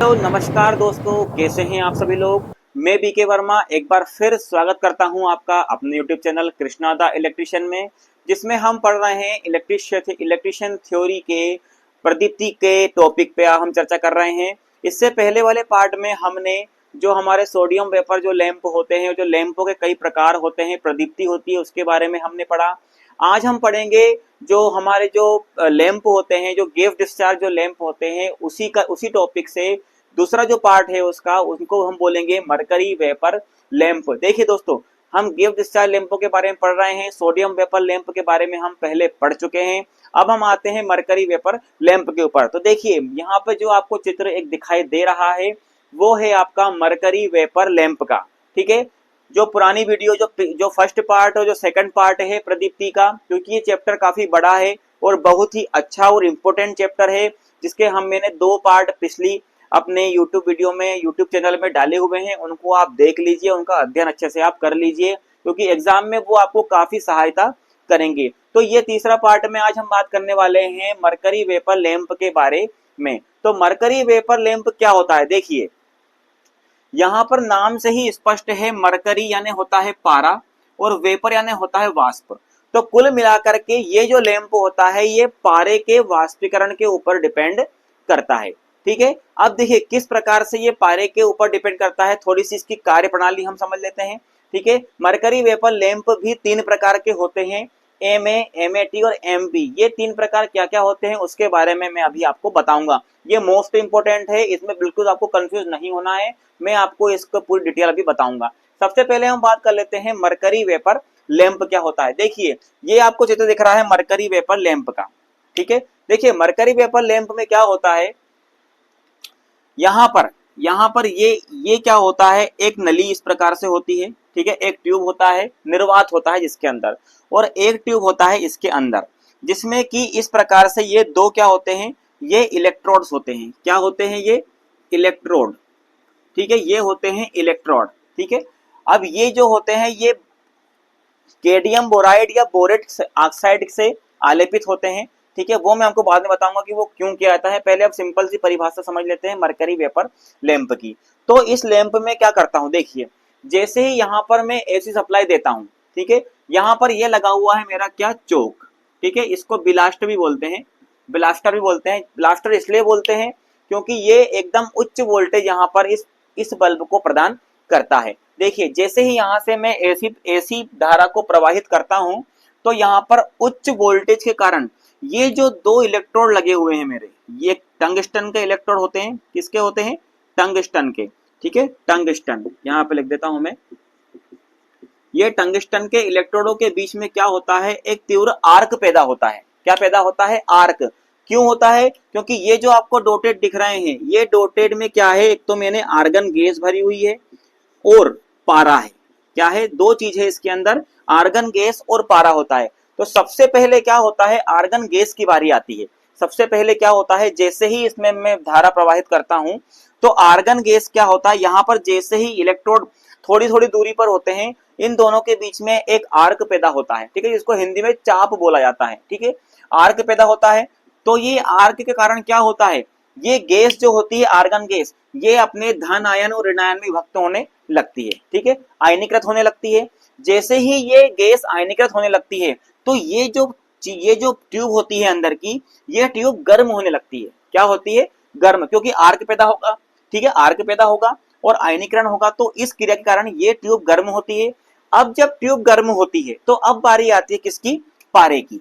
तो नमस्कार दोस्तों, कैसे हैं आप सभी लोग। मैं बीके वर्मा एक बार फिर स्वागत करता हूं आपका अपने YouTube channel Krishna the electrician में, जिसमें हम पढ़ रहे हैं इलेक्ट्रिशियन थ्योरी के प्रदीप्ति के टॉपिक पे हम चर्चा कर रहे हैं। इससे पहले वाले पार्ट में हमने जो हमारे सोडियम वेपर जो लैंप होते हैं, जो लैंपों के कई प्रकार होते हैं, प्रदीप्ति होती है, उसके बारे में हमने पढ़ा। आज हम पढ़ेंगे जो हमारे जो लैंप होते हैं, जो गैस डिस्चार्ज जो लैंप होते हैं, उसी टॉपिक से दूसरा जो पार्ट है उसका, उनको हम बोलेंगे मरकरी वेपर लैंप। देखिए दोस्तों, हम गैस डिस्चार्ज लैंपों के बारे में पढ़ रहे हैं, सोडियम वेपर लैंप के बारे में हम पहले पढ़ चुके हैं। अब हम आते हैं मरकरी वेपर लैंप के ऊपर। तो देखिए यहाँ पे जो आपको चित्र एक दिखाई दे रहा है वो है आपका मरकरी वेपर लैंप का। ठीक है, जो पुरानी वीडियो जो फर्स्ट पार्ट और जो सेकंड पार्ट है प्रदीप्ति का, क्योंकि ये चैप्टर काफी बड़ा है और बहुत ही अच्छा और इम्पोर्टेंट चैप्टर है, जिसके मैंने 2 पार्ट पिछली अपने YouTube वीडियो में, YouTube चैनल में डाले हुए हैं। उनको आप देख लीजिए, उनका अध्ययन अच्छे से आप कर लीजिए, क्योंकि एग्जाम में वो आपको काफी सहायता करेंगे। तो ये तीसरा पार्ट में आज हम बात करने वाले हैं मरकरी वेपर लैंप के बारे में। तो मरकरी वेपर लैंप क्या होता है, देखिए यहाँ पर नाम से ही स्पष्ट है, मरकरी यानी होता है पारा और वेपर यानी होता है वाष्प। तो कुल मिलाकर के ये जो लैंप होता है ये पारे के वाष्पीकरण के ऊपर डिपेंड करता है। ठीक है, अब देखिए किस प्रकार से ये पारे के ऊपर डिपेंड करता है, थोड़ी सी इसकी कार्य प्रणाली हम समझ लेते हैं। ठीक है, मरकरी वेपर लैंप भी 3 प्रकार के होते हैं, MA, MAT और MB। ये 3 प्रकार क्या क्या होते हैं उसके बारे में मैं अभी आपको बताऊंगा। ये मोस्ट इंपोर्टेंट है, इसमें बिल्कुल आपको कंफ्यूज नहीं होना है, मैं आपको इसको पूरी डिटेल अभी बताऊंगा। सबसे पहले हम बात कर लेते हैं मरकरी वेपर लैंप क्या होता है। देखिए ये आपको चित्र दिख रहा है मरकरी वेपर लैंप का। ठीक है, देखिए मरकरी वेपर लैंप में क्या होता है, यहाँ पर ये क्या होता है, एक नली इस प्रकार से होती है। ठीक है, एक ट्यूब होता है, निर्वात होता है जिसके अंदर, और एक ट्यूब होता है इसके अंदर, जिसमें कि इस प्रकार से ये 2 क्या होते हैं, ये इलेक्ट्रोड्स होते हैं। क्या होते हैं ये, इलेक्ट्रोड। ठीक है, ये होते हैं इलेक्ट्रोड। ठीक है, अब ये जो होते हैं ये कैडमियम बोराइड या बोरेट ऑक्साइड से आलेपित होते हैं। ठीक है, वो मैं आपको बाद में बताऊंगा कि वो क्यों किया जाता है। पहले अब सिंपल सी परिभाषा समझ लेते हैं मरकरी वेपर लैंप की। तो इस लैंप में क्या करता हूं, देखिए जैसे ही यहाँ पर मैं एसी सप्लाई देता हूं, ठीक है, यहाँ पर ये लगा हुआ है मेरा क्या, चोक। ठीक है, इसको बिलास्टर भी बोलते हैं, बिलास्टर भी बोलते हैं। बिलास्टर इसलिए बोलते हैं क्योंकि ये एकदम उच्च वोल्टेज यहाँ पर इस बल्ब को प्रदान करता है। देखिए जैसे ही यहाँ से मैं एसी धारा को प्रवाहित करता हूं, तो यहाँ पर उच्च वोल्टेज के कारण ये जो 2 इलेक्ट्रोड लगे हुए हैं मेरे, ये टंगस्टन के इलेक्ट्रोड होते हैं। किसके होते हैं, टंगस्टन के। ठीक है, टंगस्टन यहाँ पे लिख देता हूं मैं। ये टंगस्टन के इलेक्ट्रोडों के बीच में क्या होता है, एक तीव्र आर्क पैदा होता है। क्या पैदा होता है, आर्क। क्यों होता है, क्योंकि ये जो आपको डॉटेड दिख रहे हैं, ये डॉटेड में क्या है, एक तो मैंने आर्गन गैस भरी हुई है और पारा है। क्या है, 2 चीज है इसके अंदर, आर्गन गैस और पारा होता है। तो सबसे पहले क्या होता है, आर्गन गैस की बारी आती है। सबसे पहले क्या होता है, जैसे ही इसमें मैं धारा प्रवाहित करता हूं, तो आर्गन गैस क्या होता है, यहाँ पर जैसे ही इलेक्ट्रोड थोड़ी थोड़ी दूरी पर होते हैं, इन दोनों के बीच में एक आर्क पैदा होता है। ठीक है, जिसको हिंदी में चाप बोला जाता है। ठीक है, आर्क पैदा होता है। तो ये आर्क के कारण क्या होता है, ये गैस जो होती है आर्गन गैस, ये अपने धन आयन और ऋण आयन में विभक्त होने लगती है। ठीक है, आयनीकृत होने लगती है। जैसे ही ये गैस आयनीकृत होने लगती है, तो ये जो ट्यूब होती है अंदर की, ये ट्यूब गर्म होने लगती है। क्या होती है, गर्म, क्योंकि आर्क पैदा होगा। ठीक है, आर्क पैदा होगा और आयनीकरण होगा, तो इस क्रिया के कारण ये ट्यूब गर्म होती है। अब जब ट्यूब गर्म होती है, तो अब बारी आती है किसकी, पारे की।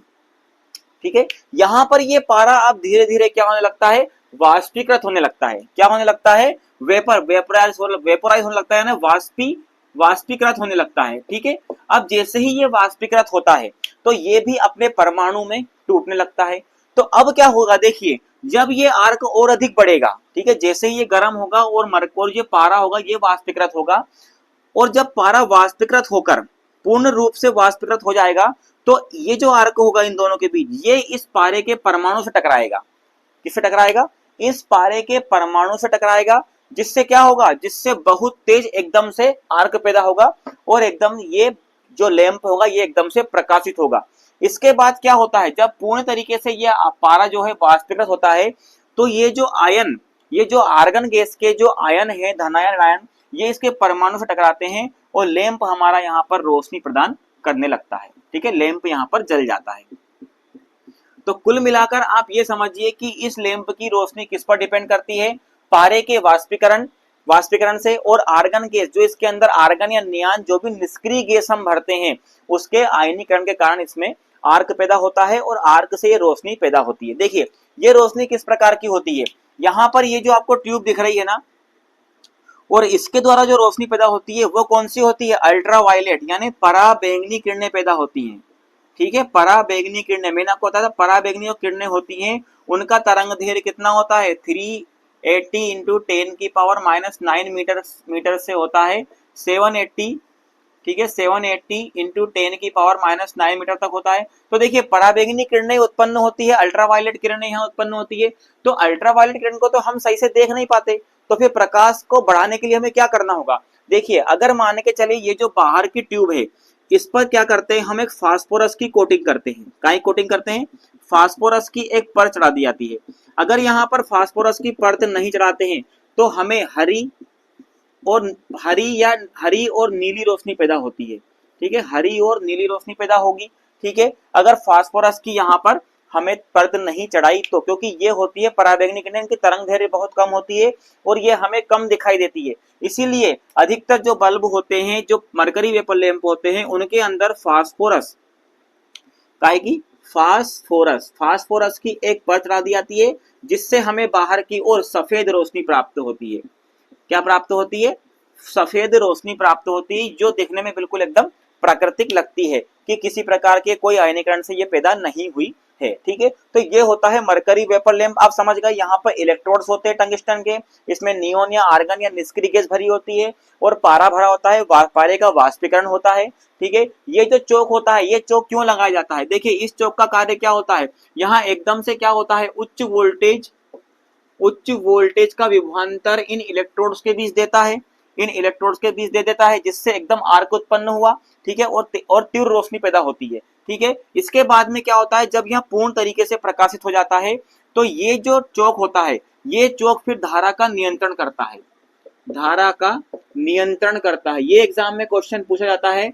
ठीक है, यहाँ पर ये पारा अब धीरे धीरे क्या होने लगता है, वाष्पीकृत होने लगता है। क्या होने लगता है, वेपोराइज होने लगता है, वाष्पीकृत होने लगता है। ठीक है, अब जैसे ही ये वाष्पीकृत होता है, तो ये भी अपने परमाणु में टूटने लगता है। तो अब क्या होगा, देखिए जब ये आर्क और अधिक बढ़ेगा, ठीक है, जैसे ही ये गर्म होगा और ये पारा होगा, ये वाष्पीकृत होगा, और जब पारा वाष्पीकृत होकर पूर्ण रूप से वाष्पीकृत हो जाएगा, तो ये जो आर्क होगा इन दोनों के बीच, ये इस पारे के परमाणु से टकराएगा। किससे टकराएगा, इस पारे के परमाणु से टकराएगा, जिससे क्या होगा, जिससे बहुत तेज एकदम से आर्क पैदा होगा और एकदम ये जो लैंप होगा ये एकदम से प्रकाशित होगा। इसके बाद क्या होता है, जब पूर्ण तरीके से ये पारा जो है वाष्पीकृत होता है, तो ये जो आयन ये जो आर्गन गैस के जो आयन है, धनायन आयन, ये इसके परमाणु से टकराते हैं और लैंप हमारा यहाँ पर रोशनी प्रदान करने लगता है। ठीक है, लैंप यहाँ पर जल जाता है। तो कुल मिलाकर आप ये समझिए कि इस लैंप की रोशनी किस पर डिपेंड करती है, पारे के वाष्पीकरण से, और आर्गन गैस जो इसके अंदर आर्गन या नियान जो भी निष्क्रिय गैस हम भरते हैं उसके आयनीकरण के कारण इसमें आर्क पैदा होता है और आर्क से ये रोशनी पैदा होती है। देखिए ये रोशनी किस प्रकार की होती है, यहाँ पर ये जो आपको ट्यूब दिख रही है ना, और इसके द्वारा जो रोशनी पैदा होती है वो कौन सी होती है, अल्ट्रावायलेट यानी पराबैंगनी किरणें पैदा होती हैं। ठीक है, पराबैंगनी किरणें, मैंने आपको बताया था पराबैंगनी जो किरणें होती हैं उनका तरंग दैर्घ्य कितना होता है, 380 इंटू 10⁻⁹ मीटर से होता है 780। ठीक है, 780 इंटू 10⁻⁹ मीटर तक होता है। तो देखिए पराबैंगनी किरणें उत्पन्न होती है, अल्ट्रावायलेट किरणें यहाँ उत्पन्न होती है। तो अल्ट्रावायलेट किरण को तो हम सही से देख नहीं पाते, तो फिर प्रकाश को बढ़ाने के लिए हमें क्या करना होगा, देखिए अगर मान के चले ये जो बाहर की ट्यूब है इस पर क्या करते हैं, हम एक फास्फोरस की कोटिंग करते हैं। काई कोटिंग करते हैं, फास्फोरस की एक परत चढ़ा दी जाती है। अगर यहाँ पर फास्फोरस की परत नहीं चढ़ाते हैं तो हमें हरी और नीली रोशनी पैदा होती है। ठीक है, हरी और नीली रोशनी पैदा होगी। ठीक है, अगर फास्फोरस की यहाँ पर हमें परत नहीं चढ़ाई तो, क्योंकि ये होती है पराबैंगनी किरणें, इनकी तरंग दैर्घ्य बहुत कम होती है और ये हमें कम दिखाई देती है। इसीलिए अधिकतर जो बल्ब होते हैं, जो मरकरी वेपर लैंप होते हैं, उनके अंदर फास्फोरस फास्फोरस की एक परत चढ़ा दी जाती है, जिससे हमें बाहर की ओर सफेद रोशनी प्राप्त होती है। क्या प्राप्त होती है, सफेद रोशनी प्राप्त होती है, जो दिखने में बिल्कुल एकदम प्राकृतिक लगती है कि किसी प्रकार के कोई आयनीकरण से ये पैदा नहीं हुई है। ठीक है, तो ये होता है मरकरी वेपर लैंप। आप समझ गए, यहाँ पर इलेक्ट्रोड्स होते हैं टंगस्टन के, इसमें नियोन या आर्गन या निष्क्रिय गैस भरी होती है और पारा भरा होता है, पारे का वाष्पीकरण होता है। ठीक है, ये जो चोक होता है, ये चोक क्यों लगाया जाता है, देखिए इस चोक का कार्य क्या होता है, यहाँ एकदम से क्या होता है, उच्च वोल्टेज का विभवांतर इन इलेक्ट्रोड्स के बीच देता है, दे देता है, जिससे एकदम आर्क उत्पन्न हुआ। ठीक है, और तीव्र रोशनी पैदा होती है। ठीक है, इसके बाद में क्या होता है, जब यह पूर्ण तरीके से प्रकाशित हो जाता है तो ये जो चोक होता है, ये चोक फिर धारा का नियंत्रण करता है। ये एग्जाम में क्वेश्चन पूछा जाता है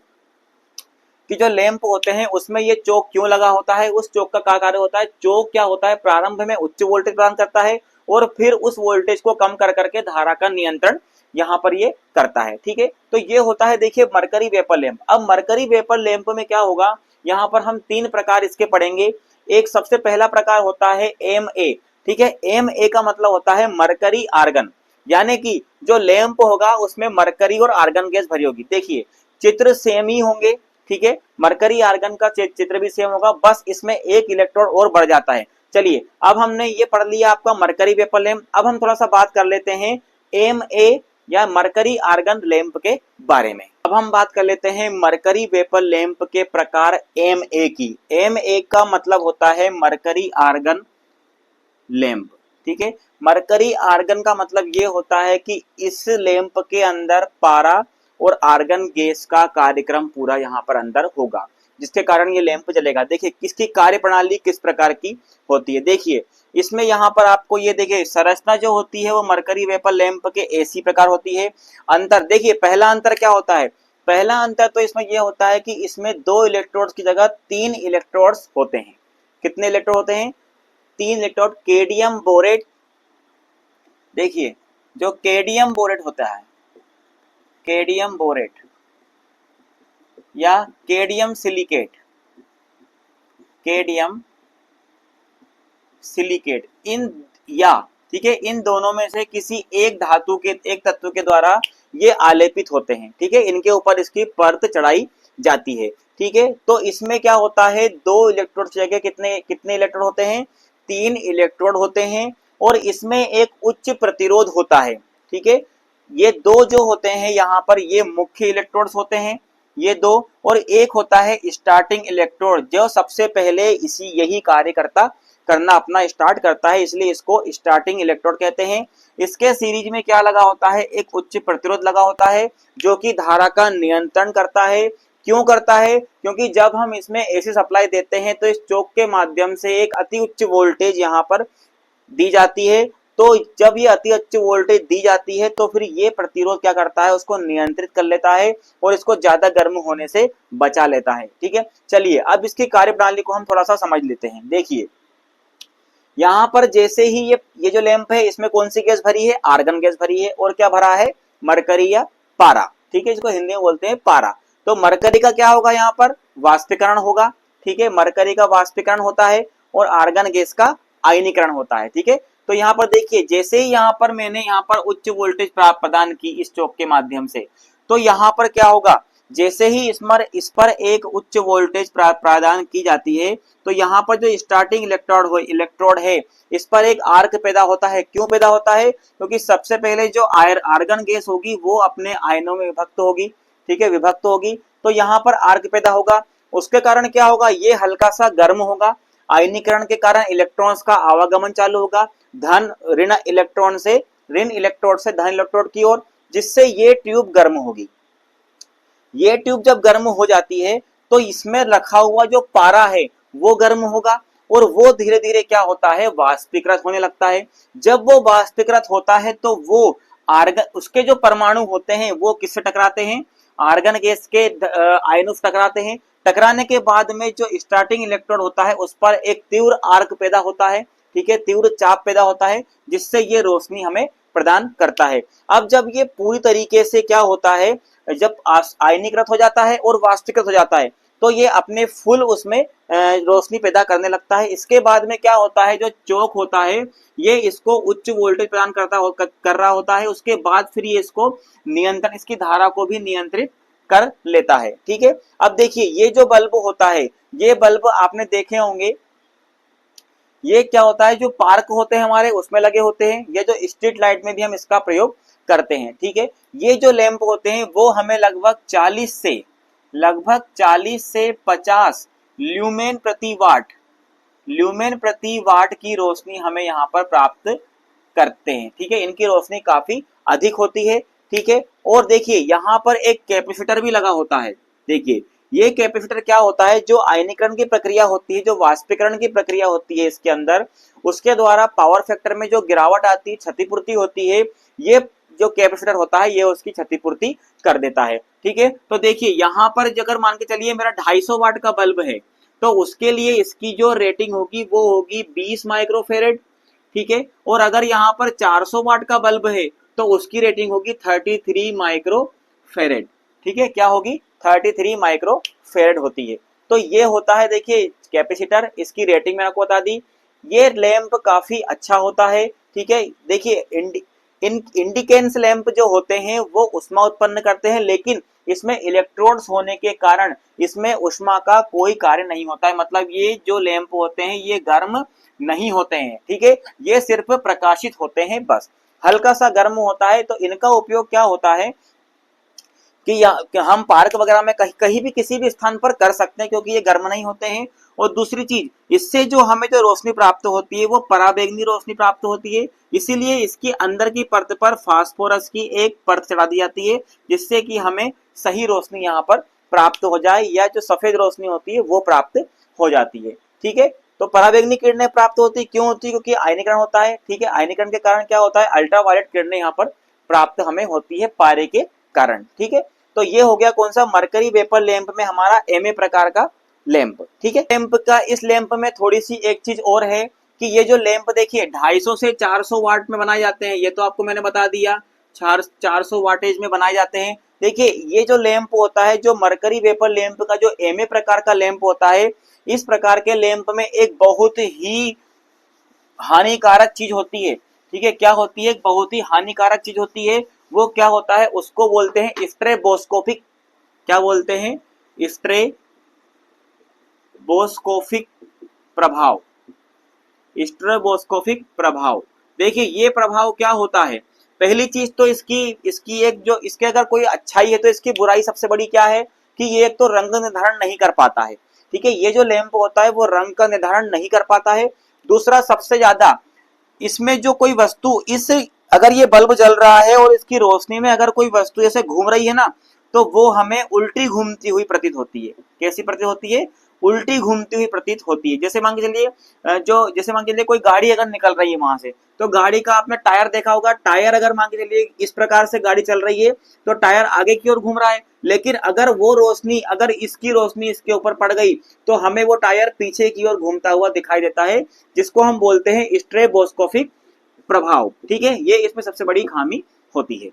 कि जो लैंप होते हैं उसमें ये चोक क्यों लगा होता है, उस चोक का क्या कार्य होता है। चोक क्या होता है, प्रारंभ में उच्च वोल्टेज प्रदान करता है और फिर उस वोल्टेज को कम कर करके धारा का नियंत्रण यहाँ पर ये करता है। ठीक है, तो ये होता है देखिए मरकरी वेपर लैंप। अब मरकरी वेपर लैंप में क्या होगा, यहाँ पर हम 3 प्रकार इसके पढ़ेंगे। एक सबसे पहला प्रकार होता है MA। ठीक है, MA का मतलब होता है मरकरी आर्गन, यानी कि जो लैंप होगा उसमें मरकरी और आर्गन गैस भरी होगी। देखिए चित्र सेम ही होंगे। ठीक है, मरकरी आर्गन का चित्र भी सेम होगा, बस इसमें एक इलेक्ट्रोड और बढ़ जाता है। चलिए अब हमने ये पढ़ लिया आपका मरकरी वेपर लैंप। अब हम थोड़ा सा बात कर लेते हैं MA या मरकरी आर्गन लैंप के बारे में। अब हम बात कर लेते हैं मरकरी वेपर लैंप के प्रकार MA की। MA का मतलब होता है मरकरी आर्गन लैंप। ठीक है, मरकरी आर्गन का मतलब ये होता है कि इस लैंप के अंदर पारा और आर्गन गैस का कार्यक्रम पूरा यहाँ पर अंदर होगा, जिसके कारण ये लैंप जलेगा। देखिए किसकी कार्य प्रणाली किस प्रकार की होती है, देखिए इसमें यहाँ पर आपको ये देखिए संरचना जो होती है वो मरकरी वेपर लैंप के ऐसी प्रकार होती है। अंतर देखिए, पहला अंतर क्या होता है, पहला अंतर तो इसमें यह होता है कि इसमें 2 इलेक्ट्रोड्स की जगह 3 इलेक्ट्रोड्स होते हैं। कितने इलेक्ट्रोड होते हैं, 3 इलेक्ट्रोड। केडियम बोरेट, देखिए जो केडियम बोरेट होता है, केडियम बोरेट या केडियम सिलिकेट इन या ठीक है, इन दोनों में से किसी एक तत्व के द्वारा ये आलेपित होते हैं। ठीक है, इनके ऊपर इसकी परत चढ़ाई जाती है। ठीक है, तो इसमें क्या होता है, 2 इलेक्ट्रोड की जगह कितने इलेक्ट्रोड होते हैं, 3 इलेक्ट्रोड होते हैं और इसमें एक उच्च प्रतिरोध होता है। ठीक है, ये 2 जो होते हैं यहाँ पर ये मुख्य इलेक्ट्रोड्स होते हैं, ये 2, और एक होता है स्टार्टिंग इलेक्ट्रोड जो सबसे पहले यही कार्य करना अपना स्टार्ट करता है, इसलिए इसको स्टार्टिंग इलेक्ट्रोड कहते हैं। इसके सीरीज में क्या लगा होता है, एक उच्च प्रतिरोध लगा होता है जो कि धारा का नियंत्रण करता है। क्यों करता है, क्योंकि जब हम इसमें एसी सप्लाई देते हैं तो इस चोक के माध्यम से एक अति उच्च वोल्टेज यहाँ पर दी जाती है तो जब ये अति उच्च वोल्टेज दी जाती है तो फिर ये प्रतिरोध क्या करता है, उसको नियंत्रित कर लेता है और इसको ज्यादा गर्म होने से बचा लेता है। ठीक है, चलिए अब इसकी कार्यप्रणाली को हम थोड़ा सा समझ लेते हैं। देखिए यहाँ पर जैसे ही ये जो लैंप है इसमें कौन सी गैस भरी है, आर्गन गैस भरी है, और क्या भरा है, मरकरी या पारा। ठीक है, इसको हिंदी में बोलते हैं पारा। तो मरकरी का क्या होगा, यहाँ पर वाष्पीकरण होगा। ठीक है, मरकरी का वाष्पीकरण होता है और आर्गन गैस का आयनीकरण होता है। ठीक है, तो यहाँ पर देखिए जैसे ही यहाँ पर मैंने यहाँ पर उच्च वोल्टेज प्रदान की इस चौक के माध्यम से, तो यहाँ पर क्या होगा, जैसे ही इस पर एक उच्च वोल्टेज प्रदान की जाती है तो यहाँ पर जो स्टार्टिंग इलेक्ट्रोड है इस पर एक आर्क पैदा होता है। क्यों पैदा होता है, क्योंकि सबसे पहले जो आर्गन गैस होगी वो अपने आयनों में विभक्त होगी। ठीक है, विभक्त होगी तो यहाँ पर आर्क पैदा होगा। उसके कारण क्या होगा, ये हल्का सा गर्म होगा। आयनीकरण के कारण इलेक्ट्रॉन्स का आवागमन चालू होगा ऋण इलेक्ट्रोड से धन इलेक्ट्रोड की ओर, जिससे ये ट्यूब गर्म होगी। ये ट्यूब जब गर्म हो जाती है तो इसमें रखा हुआ जो पारा है वो गर्म होगा और वो धीरे धीरे क्या होता है, वाष्पीकृत होने लगता है। जब वो वाष्पीकृत होता है तो वो आर्गन, उसके जो परमाणु होते हैं वो किससे टकराते हैं, आर्गन गैस के आयनों से टकराते हैं। टकराने के बाद में जो स्टार्टिंग इलेक्ट्रोड होता है उस पर एक तीव्र आर्क पैदा होता है। ठीक है, तीव्र चाप पैदा होता है जिससे ये रोशनी हमें प्रदान करता है। अब जब ये पूरी तरीके से क्या होता है, जब आयनीकृत हो जाता है और वाष्पीकृत हो जाता है तो ये अपने फुल उसमें रोशनी पैदा करने लगता है। इसके बाद में क्या होता है, जो चौक होता है ये इसको उच्च वोल्टेज प्रदान कर रहा होता है। उसके बाद फिर ये इसको नियंत्रण, इसकी धारा को भी नियंत्रित कर लेता है। ठीक है, अब देखिए ये जो बल्ब होता है, ये बल्ब आपने देखे होंगे, ये क्या होता है, जो पार्क होते हैं हमारे उसमें लगे होते हैं, ये जो स्ट्रीट लाइट में भी हम इसका प्रयोग करते हैं। ठीक है, ये जो लैंप होते हैं वो हमें लगभग 40 से 50 ल्यूमेन प्रति वाट की रोशनी हमें यहाँ पर प्राप्त करते हैं। ठीक है, इनकी रोशनी काफी अधिक होती है। ठीक है, और देखिए यहाँ पर एक कैपेसिटर भी लगा होता है। देखिए ये कैपेसिटर क्या होता है, जो आयनीकरण की प्रक्रिया होती है, जो वाष्पीकरण की प्रक्रिया होती है इसके अंदर, उसके द्वारा पावर फैक्टर में जो गिरावट आती है, क्षतिपूर्ति होती है, ये जो कैपेसिटर होता है ये उसकी क्षतिपूर्ती कर देता है। ठीक है, तो देखिए यहाँ पर अगर मान के चलिए मेरा 250 वाट का बल्ब है तो उसके लिए इसकी जो रेटिंग होगी वो होगी 20 माइक्रोफेरेड। ठीक है, और अगर यहाँ पर 400 वाट का बल्ब है तो उसकी रेटिंग होगी 33 माइक्रोफेरेड। ठीक है, क्या होगी, 33 माइक्रोफेरेड होती है। तो ये होता है देखिए कैपेसिटर, इसकी रेटिंग मैंने आपको बता दी। ये लैंप काफी अच्छा होता है। ठीक है, देखिए इंडिकेंस लैंप जो होते हैं वो उष्मा उत्पन्न करते हैं, लेकिन इसमें इलेक्ट्रोड्स होने के कारण इसमें उष्मा का कोई कार्य नहीं होता है। मतलब ये जो लैंप होते हैं ये गर्म नहीं होते हैं। ठीक है, ये सिर्फ प्रकाशित होते हैं, बस हल्का सा गर्म होता है। तो इनका उपयोग क्या होता है कि हम पार्क वगैरह में कहीं भी किसी भी स्थान पर कर सकते हैं क्योंकि ये गर्म नहीं होते हैं। और दूसरी चीज, इससे जो हमें जो रोशनी प्राप्त होती है वो पराबैंगनी रोशनी प्राप्त होती है, इसीलिए इसकी अंदर की परत पर फास्फोरस की एक परत चढ़ा दी जाती है जिससे कि हमें सही रोशनी यहाँ पर प्राप्त हो जाए, या जो सफेद रोशनी होती है वो प्राप्त हो जाती है। ठीक है, तो पराबैंगनी किरणें प्राप्त होती है, क्यों होती है, क्योंकि आयनीकरण होता है। ठीक है, आयनीकरण के कारण क्या होता है, अल्ट्रावायलेट किरणें यहाँ पर प्राप्त हमें होती है पारे के कारण। ठीक है, तो ये हो गया कौन सा, मरकरी वेपर लैंप में हमारा एमए प्रकार का लैंप। ठीक है, लैंप का, इस लैंप में थोड़ी सी एक चीज और है कि ये जो लैंप देखिए 250 से 400 वाट में बनाए जाते हैं, ये तो आपको मैंने बता दिया 400 वाटेज में बनाए जाते हैं। देखिए ये जो लैंप होता है, जो मरकरी वेपर लैंप का जो एमए प्रकार का लैंप होता है, इस प्रकार के लैंप में एक बहुत ही हानिकारक चीज होती है। ठीक है, क्या होती है, बहुत ही हानिकारक चीज होती है। वो क्या होता है, उसको बोलते हैं स्ट्रेबोस्कोपिक, क्या बोलते हैं, स्ट्रेबोस्कोपिक प्रभाव, स्ट्रेबोस्कोपिक प्रभाव। देखिए ये प्रभाव क्या होता है, पहली चीज तो इसकी एक जो, इसके अगर कोई अच्छाई है तो इसकी बुराई सबसे बड़ी क्या है कि ये एक तो रंग निर्धारण नहीं कर पाता है। ठीक है, ये जो लैंप होता है वो रंग का निर्धारण नहीं कर पाता है। दूसरा, सबसे ज्यादा इसमें जो कोई वस्तु, इस अगर ये बल्ब जल रहा है और इसकी रोशनी में अगर कोई वस्तु जैसे घूम रही है ना, तो वो हमें उल्टी घूमती हुई प्रतीत होती है। कैसी प्रतीत होती है, उल्टी घूमती हुई प्रतीत होती है। जैसे मान के चलिए जैसे मान के चलिए कोई गाड़ी अगर निकल रही है वहां से, तो गाड़ी का आपने टायर देखा होगा, टायर अगर मान के चलिए इस प्रकार से गाड़ी चल रही है तो टायर आगे की ओर घूम रहा है, लेकिन अगर वो रोशनी, अगर इसकी रोशनी इसके ऊपर पड़ गई तो हमें वो टायर पीछे की ओर घूमता हुआ दिखाई देता है, जिसको हम बोलते हैं स्ट्रेबोस्कोपिक प्रभाव। ठीक है, ये इसमें सबसे बड़ी खामी होती है।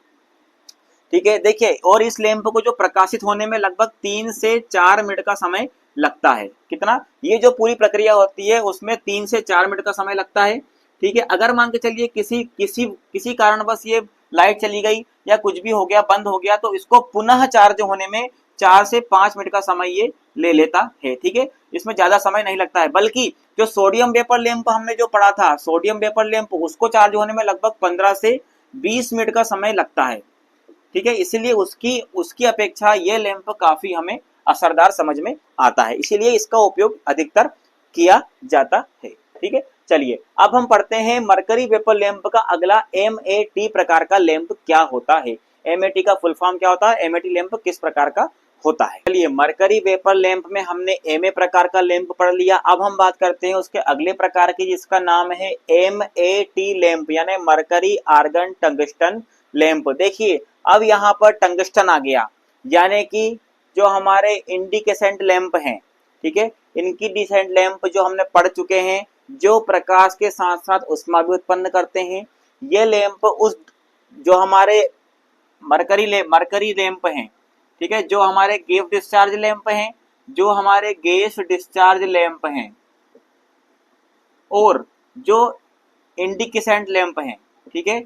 ठीक है, देखिए, और इस लैंप को जो प्रकाशित होने में लगभग 3 से 4 मिनट का समय लगता है। कितना? ये जो पूरी प्रक्रिया होती है उसमें 3 से 4 मिनट का समय लगता है। ठीक है, अगर मान के चलिए किसी किसी किसी कारणवश ये लाइट चली गई या कुछ भी हो गया, बंद हो गया, तो इसको पुनः चार्ज होने में 4 से 5 मिनट का समय ये ले लेता है। ठीक है, इसमें ज्यादा समय नहीं लगता है, बल्कि जो सोडियम वेपर लैंप हमने जो पढ़ा था, सोडियम वेपर लैंप, उसको चार्ज होने में लगभग 15 से 20 मिनट का समय लगता है। ठीक है, इसीलिए उसकी उसकी अपेक्षा ये लैंप काफी हमें असरदार समझ में आता है, इसीलिए इसका उपयोग अधिकतर किया जाता है। ठीक है, चलिए अब हम पढ़ते हैं मरकरी वेपर लैंप का अगला MAT प्रकार का लैंप क्या होता है। MAT का फुल फॉर्म क्या होता है, MAT लैंप किस प्रकार का होता है। चलिए, मरकरी वेपर लैंप में हमने MA प्रकार का लैंप पढ़ लिया। अब हम बात करते हैं उसके अगले प्रकार की, जिसका नाम है MAT लैंप, यानी मरकरी आर्गन टंगस्टन लैंप। देखिए, अब यहाँ पर टंगस्टन आ गया, यानी कि जो हमारे इंडिकेसेंट लैंप हैं, ठीक है, इनकी डिसेंट लैंप जो हमने पढ़ चुके हैं, जो प्रकाश के साथ साथ ऊष्मा भी उत्पन्न करते हैं, ये लैंप उस जो हमारे मरकरी लैंप हैं, ठीक है, जो हमारे गैस डिस्चार्ज लैंप हैं, जो हमारे गैस डिस्चार्ज लैंप हैं, और जो इंडिकेसेंट लैंप हैं, ठीक है,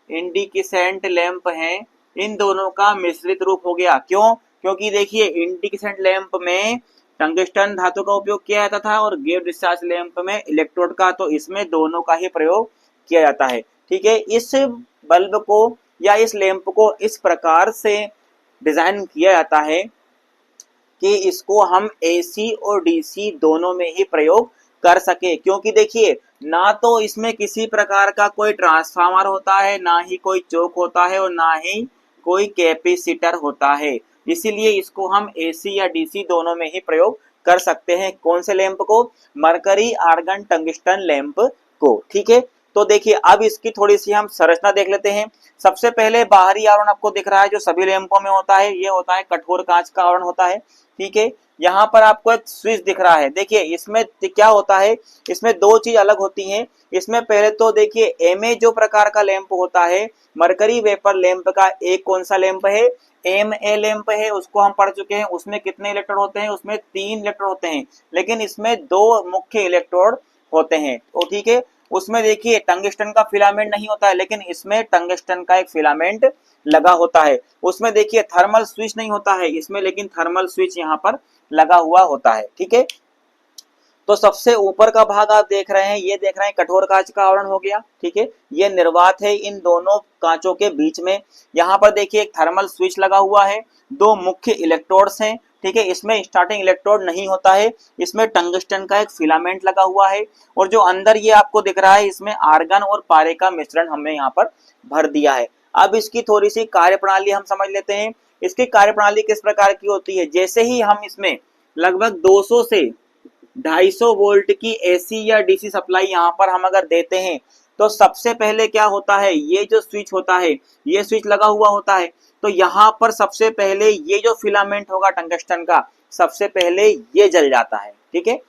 इंडिकेसेंट लैंप हैं, इन दोनों का मिश्रित रूप हो गया। क्यों? क्योंकि देखिए, इंडिकेसेंट लैंप में टंगस्टन धातु का उपयोग किया जाता था और गैस डिस्चार्ज लैंप में इलेक्ट्रोड का, तो इसमें दोनों का ही प्रयोग किया जाता है। ठीक है, इस बल्ब को या इस लैंप को इस प्रकार से डिजाइन किया जाता है कि इसको हम AC और DC दोनों में ही प्रयोग कर सके, क्योंकि देखिए, ना तो इसमें किसी प्रकार का कोई ट्रांसफार्मर होता है, ना ही कोई चोक होता है, और ना ही कोई कैपेसिटर होता है, इसीलिए इसको हम AC या DC दोनों में ही प्रयोग कर सकते हैं। कौन से लैंप को? मरकरी आर्गन टंगस्टन लैंप को। ठीक है, तो देखिए, अब इसकी थोड़ी सी हम संरचना देख लेते हैं। सबसे पहले बाहरी आवरण आपको दिख रहा है जो सभी लैंपों में होता है, ये होता है कठोर कांच का आवरण होता है। ठीक है, यहाँ पर आपको एक स्विच दिख रहा है। देखिए, इसमें क्या होता है, इसमें दो चीज अलग होती हैं। इसमें पहले तो देखिए, MA जो प्रकार का लैंप होता है, मरकरी वेपर लैंप का एक कौन सा लैंप है, MA लैंप है, उसको हम पढ़ चुके हैं। उसमें कितने इलेक्ट्रोड होते हैं? उसमें 3 इलेक्ट्रोड होते हैं, लेकिन इसमें 2 मुख्य इलेक्ट्रोड होते हैं। तो ठीक है, उसमें देखिए टंगस्टन का फिलामेंट नहीं होता है, लेकिन इसमें टंगस्टन का एक फिलामेंट लगा होता है। उसमें देखिए थर्मल स्विच नहीं होता है इसमें, लेकिन थर्मल स्विच यहाँ पर लगा हुआ होता है। ठीक है, तो सबसे ऊपर का भाग आप देख रहे हैं, ये देख रहे हैं कठोर कांच का आवरण हो गया। ठीक है, ये निर्वात है इन दोनों कांचों के बीच में। यहाँ पर देखिए एक थर्मल स्विच लगा हुआ है, 2 मुख्य इलेक्ट्रोड्स हैं। ठीक है, इसमें स्टार्टिंग इलेक्ट्रोड नहीं होता है, इसमें टंगस्टन का एक फिलामेंट लगा हुआ है, और जो अंदर ये आपको दिख रहा है, इसमें आर्गन और पारे का मिश्रण हमने यहाँ पर भर दिया है। अब इसकी थोड़ी सी कार्यप्रणाली हम समझ लेते हैं। इसकी कार्यप्रणाली किस प्रकार की होती है? जैसे ही हम इसमें लगभग 200 से 250 वोल्ट की AC या DC सप्लाई यहाँ पर हम अगर देते हैं, तो सबसे पहले क्या होता है, ये जो स्विच होता है, ये स्विच लगा हुआ होता है, तो यहाँ पर सबसे पहले ये जो फिलामेंट होगा टंगस्टन का, सबसे पहले ये जल जाता है। ठीक है,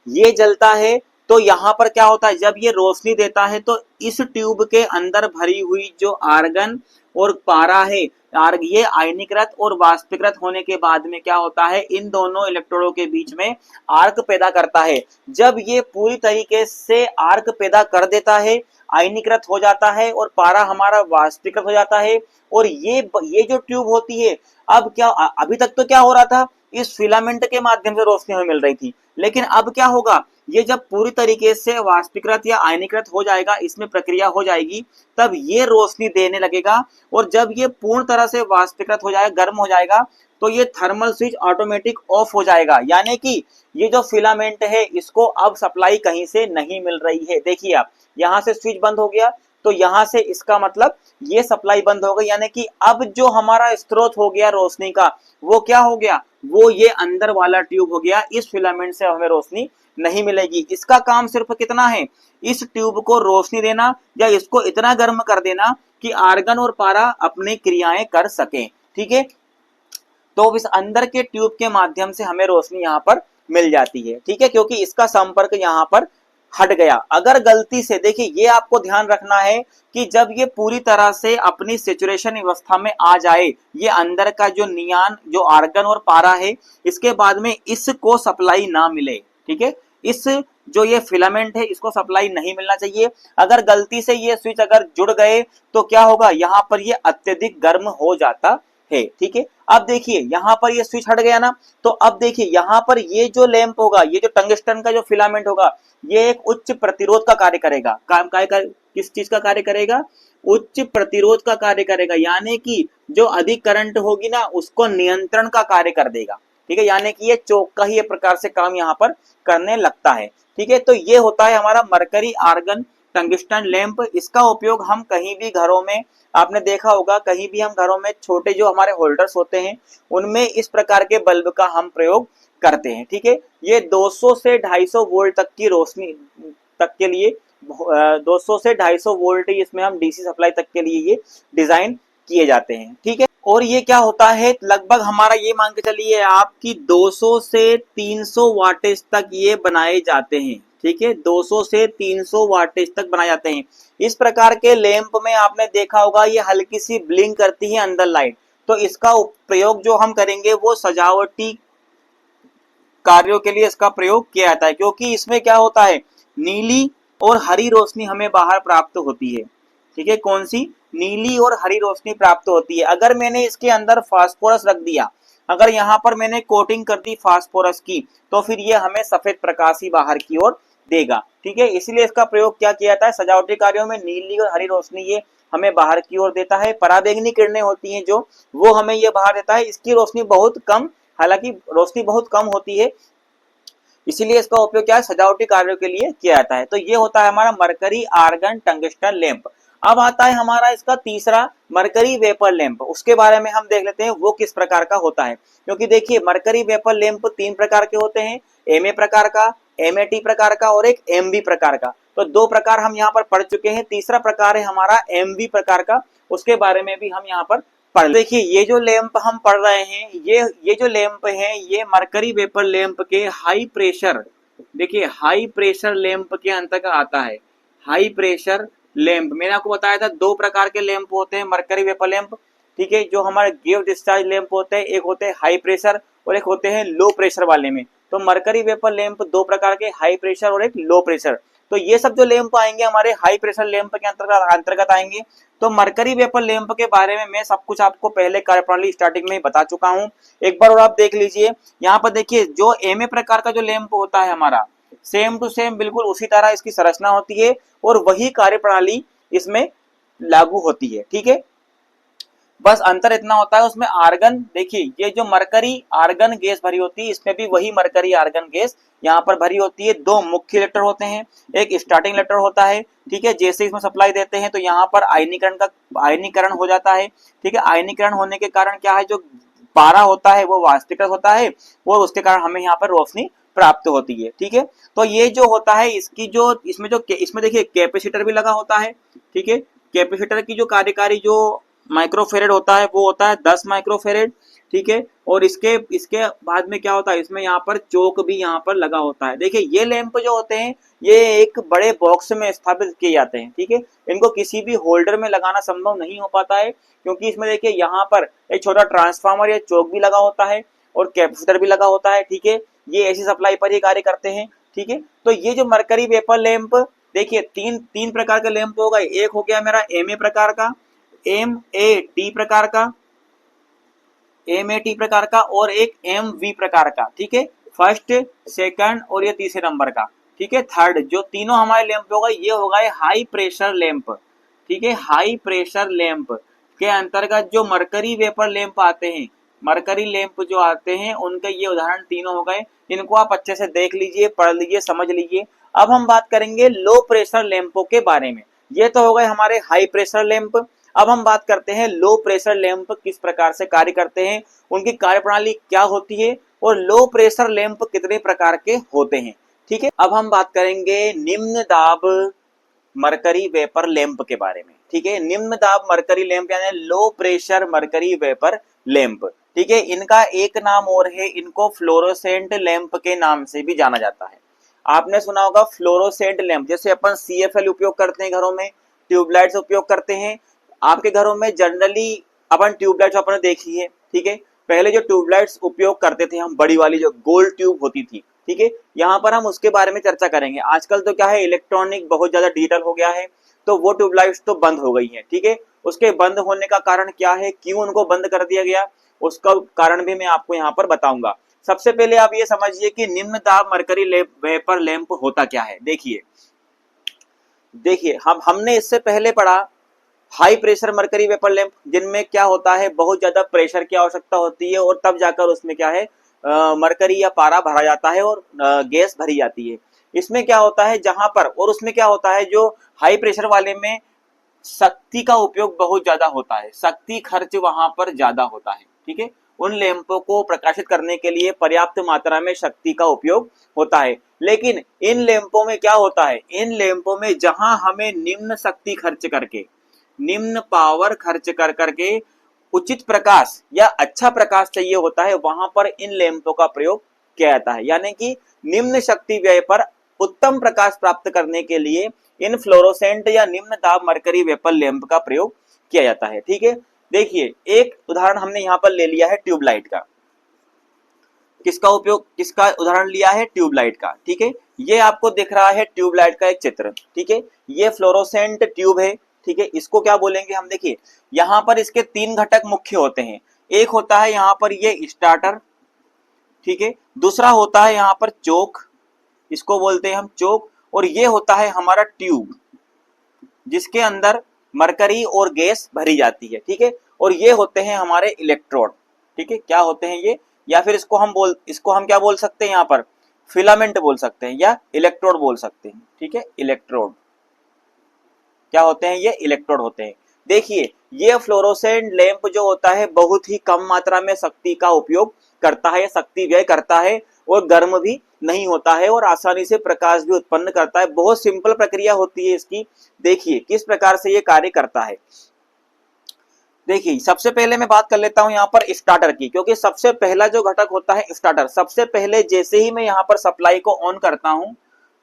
ये जलता है, तो यहाँ पर क्या होता है, जब ये रोशनी देता है, तो इस ट्यूब के अंदर भरी हुई जो आर्गन और पारा है, ये आयनीकृत और वाष्पीकृत होने के बाद में क्या होता है, इन दोनों इलेक्ट्रोडों के बीच में आर्क पैदा करता है। जब ये पूरी तरीके से आर्क पैदा कर देता है, आयनीकृत हो जाता है और पारा हमारा वाष्पीकृत हो जाता है, और ये जो ट्यूब होती है, अब क्या, अभी तक तो क्या हो रहा था, इस फिलामेंट के माध्यम से रोशनी हमें मिल रही थी, लेकिन अब क्या होगा, ये जब पूरी तरीके से वाष्पीकृत या आयनीकृत हो जाएगा, इसमें प्रक्रिया हो जाएगी, तब ये रोशनी देने लगेगा, और जब ये पूर्ण तरह से वाष्पीकृत हो जाएगा, गर्म हो जाएगा, तो ये थर्मल स्विच ऑटोमेटिक ऑफ हो जाएगा, यानी कि ये जो फिलामेंट है, इसको अब सप्लाई कहीं से नहीं मिल रही है। देखिए आप, यहाँ से स्विच बंद हो गया, तो यहाँ से इसका मतलब ये सप्लाई बंद हो गई, यानी कि अब जो हमारा स्रोत हो गया रोशनी का वो क्या हो गया, वो ये अंदर वाला ट्यूब हो गया। इस फिलामेंट से हमें रोशनी नहीं मिलेगी। इसका काम सिर्फ कितना है, इस ट्यूब को रोशनी देना या इसको इतना गर्म कर देना कि आर्गन और पारा अपनी क्रियाएं कर सकें। ठीक है, तो इस अंदर के ट्यूब के माध्यम से हमें रोशनी यहाँ पर मिल जाती है। ठीक है, क्योंकि इसका संपर्क यहाँ पर हट गया। अगर गलती से, देखिए ये आपको ध्यान रखना है कि जब ये पूरी तरह से अपनी सेचुरेशन अवस्था में आ जाए, ये अंदर का जो नियान, जो आर्गन और पारा है, इसके बाद में इसको सप्लाई ना मिले। ठीक है, इस जो ये फिलामेंट है इसको सप्लाई नहीं मिलना चाहिए। अगर गलती से ये स्विच अगर जुड़ गए तो क्या होगा, यहाँ पर ये अत्यधिक गर्म हो जाता है। ठीक है, अब देखिए यहाँ पर ये स्विच हट गया ना, तो अब देखिए यहाँ पर ये जो लैंप होगा, ये जो टंगस्टन का जो फिलामेंट होगा, ये एक उच्च प्रतिरोध का कार्य करेगा। किस चीज का कार्य करेगा, उच्च प्रतिरोध का कार्य करेगा, यानी कि जो अधिक करंट होगी ना उसको नियंत्रण का कार्य कर देगा। ठीक है, यानी कि ये चोक का ही एक प्रकार से काम यहाँ पर करने लगता है। ठीक है, तो ये होता है हमारा मरकरी आर्गन टंगस्टन लैंप। इसका उपयोग हम कहीं भी घरों में, आपने देखा होगा कहीं भी हम घरों में छोटे जो हमारे होल्डर्स होते हैं उनमें इस प्रकार के बल्ब का हम प्रयोग करते हैं। ठीक है, ये 200 से 250 वोल्ट तक की रोशनी तक के लिए 200 से 250 वोल्ट इसमें हम डीसी सप्लाई तक के लिए ये डिजाइन किए जाते हैं। ठीक है, और ये क्या होता है, लगभग हमारा ये मान के चलिए आपकी 200 से 300 वाटेज तक ये बनाए जाते हैं। ठीक है, 200 से 300 वाटेज तक बनाए जाते हैं। इस प्रकार के लैंप में आपने देखा होगा ये हल्की सी ब्लिंक करती है अंदर लाइट, तो इसका प्रयोग जो हम करेंगे वो सजावटी कार्यों के लिए इसका प्रयोग किया जाता है, क्योंकि इसमें क्या होता है, नीली और हरी रोशनी हमें बाहर प्राप्त होती है। ठीक है, कौन सी, नीली और हरी रोशनी प्राप्त होती है। अगर मैंने इसके अंदर फास्फोरस रख दिया, अगर यहाँ पर मैंने कोटिंग कर दी फास्फोरस की, तो फिर ये हमें सफेद प्रकाश ही बाहर की ओर देगा। ठीक है, इसलिए इसका प्रयोग क्या किया जाता है, सजावटी कार्यों में नीली और हरी रोशनी ये हमें बाहर की ओर देता है। पराबैंगनी किरणें होती हैं जो, वो हमें ये बाहर देता है। इसकी रोशनी बहुत कम, हालांकि रोशनी बहुत कम होती है, इसीलिए इसका उपयोग क्या है, सजावटी कार्यों के लिए किया जाता है। तो ये होता है हमारा मरकरी आर्गन टंगस्टन लैंप। अब आता है हमारा इसका तीसरा मरकरी वेपर लैंप। उसके बारे में हम देख लेते हैं वो किस प्रकार का होता है, क्योंकि देखिए मरकरी वेपर लैंप 3 प्रकार के होते हैं, एमए प्रकार का, एमएटी प्रकार का और एक एमवी प्रकार का। तो 2 प्रकार हम यहाँ पर पढ़ चुके हैं, तीसरा प्रकार है हमारा एमवी प्रकार का, उसके बारे में भी हम यहाँ पर पढ़। देखिए ये जो लैंप हम पढ़ रहे हैं, ये जो लैंप है ये मरकरी वेपर लैंप के हाई प्रेशर, देखिए हाई प्रेशर लैंप के अंतर्गत आता है। हाई प्रेशर लैंप, मैंने आपको बताया था 2 प्रकार के लैंप होते हैं मरकरी वेपर लैंप। ठीक है, जो हमारे गिव डिस्चार्ज लैंप होते हैं, एक होते हैं हाई प्रेशर और एक होते हैं लो प्रेशर वाले में। तो मरकरी वेपर लैंप 2 प्रकार के, हाई प्रेशर और एक लो प्रेशर। तो ये सब जो लैंप आएंगे हमारे हाई प्रेशर लैंप के अंतर्गत आएंगे। तो मरकरी वेपर लैंप के बारे में मैं सब कुछ आपको पहले कार्यप्रणाली स्टार्टिंग में ही बता चुका हूं, एक बार और आप देख लीजिए। यहाँ पर देखिए जो एमए प्रकार का जो लैंप होता है हमारा, सेम टू सेम बिल्कुल उसी तरह इसकी संरचना होती है और वही कार्यप्रणाली इसमें लागू होती है। ठीक है, बस अंतर इतना होता है उसमें आर्गन, देखिए ये जो मरकरी आर्गन गैस भरी होती है इसमें भी वही मरकरी आर्गन गैस यहाँ पर भरी होती है। 2 मुख्य इलेक्टर होते हैं, एक स्टार्टिंग इलेक्टर होता है। ठीक है, जैसे इसमें सप्लाई देते हैं तो यहाँ पर आयनीकरण हो जाता है। ठीक है, आयनीकरण होने के कारण क्या है, जो पारा होता है वो वाष्पीकृत होता है और उसके कारण हमें यहाँ पर रोशनी प्राप्त होती है। ठीक है, तो ये जो होता है इसकी जो इसमें देखिए कैपेसिटर भी लगा होता है। ठीक है, कैपेसिटर की जो कार्यकारी जो माइक्रोफेरेड होता है वो होता है 10 माइक्रोफेरेड। ठीक है, और इसके बाद में क्या होता है, इसमें यहाँ पर चोक भी यहाँ पर लगा होता है। देखिए ये लैंप जो होते हैं ये एक बड़े बॉक्स में स्थापित किए जाते हैं। ठीक है, इनको किसी भी होल्डर में लगाना संभव नहीं हो पाता है, क्योंकि इसमें देखिए यहाँ पर एक छोटा ट्रांसफार्मर या चोक भी लगा होता है और कैपेसिटर भी लगा होता है। ठीक है, ये ऐसी सप्लाई पर ही कार्य करते हैं। ठीक है, तो ये जो मरकरी वेपर लैंप, देखिए तीन प्रकार का लैंप होगा। एक हो गया मेरा एमए प्रकार का, एमएटी प्रकार का, एमएटी प्रकार का और एक एमवी प्रकार का। ठीक है, फर्स्ट, सेकंड और ये तीसरे नंबर का। ठीक है, थर्ड, जो तीनों हमारे लैंप होगा ये होगा हाई प्रेशर लैंप। ठीक है, हाई प्रेशर लैंप के अंतर्गत जो मरकरी वेपर लैंप आते हैं, मरकरी लैंप जो आते हैं उनके ये उदाहरण तीनों हो गए। इनको आप अच्छे से देख लीजिए, पढ़ लीजिए, समझ लीजिए। अब हम बात करेंगे लो प्रेशर लैंपों के बारे में। ये तो हो गए हमारे हाई प्रेशर लैंप। अब हम बात करते हैं लो प्रेशर लैंप किस प्रकार से कार्य करते हैं, उनकी कार्यप्रणाली क्या होती है और लो प्रेशर लैंप कितने प्रकार के होते हैं। ठीक है, अब हम बात करेंगे निम्न दाब मरकरी वेपर लैंप के बारे में। ठीक है, निम्न दाब मरकरी लैंप यानी low pressure mercury vapour lamp. ठीक है, इनका एक नाम और है, इनको फ्लोरोसेंट लैंप के नाम से भी जाना जाता है। आपने सुना होगा फ्लोरोसेंट लैंप, जैसे अपन CFL उपयोग करते हैं घरों में, ट्यूबलाइट्स उपयोग करते हैं। आपके घरों में जनरली अपन ट्यूबलाइट्स आपने देखी है। ठीक है, पहले जो ट्यूबलाइट्स उपयोग करते थे हम, बड़ी वाली जो गोल ट्यूब होती थी। ठीक है, यहाँ पर हम उसके बारे में चर्चा करेंगे। आजकल तो क्या है, इलेक्ट्रॉनिक बहुत ज्यादा डिजिटल हो गया है, तो वो ट्यूबलाइट्स तो बंद हो गई है। ठीक है, उसके बंद होने का कारण क्या है, क्यों उनको बंद कर दिया गया, उसका कारण भी मैं आपको यहाँ पर बताऊंगा। सबसे पहले आप ये समझिए कि निम्न दाब मरकरी वेपर लैंप होता क्या है। देखिए देखिए हमने इससे पहले पढ़ा high pressure mercury vapour lamp, जिनमें क्या होता है, बहुत ज्यादा प्रेशर की आवश्यकता होती है और तब जाकर उसमें क्या है, मरकरी या पारा भरा जाता है और गैस भरी जाती है। इसमें क्या होता है जहां पर, और उसमें क्या होता है, जो हाई प्रेशर वाले में शक्ति का उपयोग बहुत ज्यादा होता है, शक्ति खर्च वहां पर ज्यादा होता है। ठीक है, उन लैंपों को प्रकाशित करने के लिए पर्याप्त मात्रा में शक्ति का उपयोग होता है। लेकिन इन लैंपों में क्या होता है, इन लैंपों में जहां हमें निम्न शक्ति खर्च करके, निम्न पावर खर्च कर करके उचित प्रकाश या अच्छा प्रकाश चाहिए होता है, वहां पर इन लैंपों का प्रयोग किया जाता है। यानी कि निम्न शक्ति व्यय पर उत्तम प्रकाश प्राप्त करने के लिए इन फ्लोरोसेंट या निम्न दाब मरकरी वेपर लैंप का प्रयोग किया जाता है। ठीक है, देखिए एक उदाहरण हमने यहाँ पर ले लिया है ट्यूबलाइट का। किसका उदाहरण लिया है, ट्यूबलाइट का। ठीक है, ये आपको दिख रहा है ट्यूबलाइट का एक चित्र। ठीक है, ये फ्लोरोसेंट ट्यूब है। ठीक है, इसको क्या बोलेंगे हम, देखिए यहाँ पर इसके 3 घटक मुख्य होते हैं। एक होता है यहाँ पर ये स्टार्टर। ठीक है, दूसरा होता है यहाँ पर चोक, इसको बोलते हैं हम चोक, और ये होता है हमारा ट्यूब जिसके अंदर मरकरी और गैस भरी जाती है। ठीक है, और ये होते हैं हमारे इलेक्ट्रोड। ठीक है, क्या होते हैं ये, या फिर इसको हम क्या बोल सकते हैं, यहाँ पर फिलामेंट बोल सकते हैं या इलेक्ट्रोड बोल सकते हैं। ठीक है, इलेक्ट्रोड क्या होते हैं, ये इलेक्ट्रोड होते हैं। देखिए ये फ्लोरोसेंट लैंप जो होता है बहुत ही कम मात्रा में शक्ति का उपयोग करता है, शक्ति व्यय करता है और गर्म भी नहीं होता है और आसानी से प्रकाश भी उत्पन्न करता है। बहुत सिंपल प्रक्रिया होती है इसकी। देखिए किस प्रकार से ये कार्य करता है। देखिए सबसे पहले मैं बात कर लेता हूं यहाँ पर स्टार्टर की, क्योंकि सबसे पहला जो घटक होता है स्टार्टर। सबसे पहले जैसे ही मैं यहाँ पर सप्लाई को ऑन करता हूं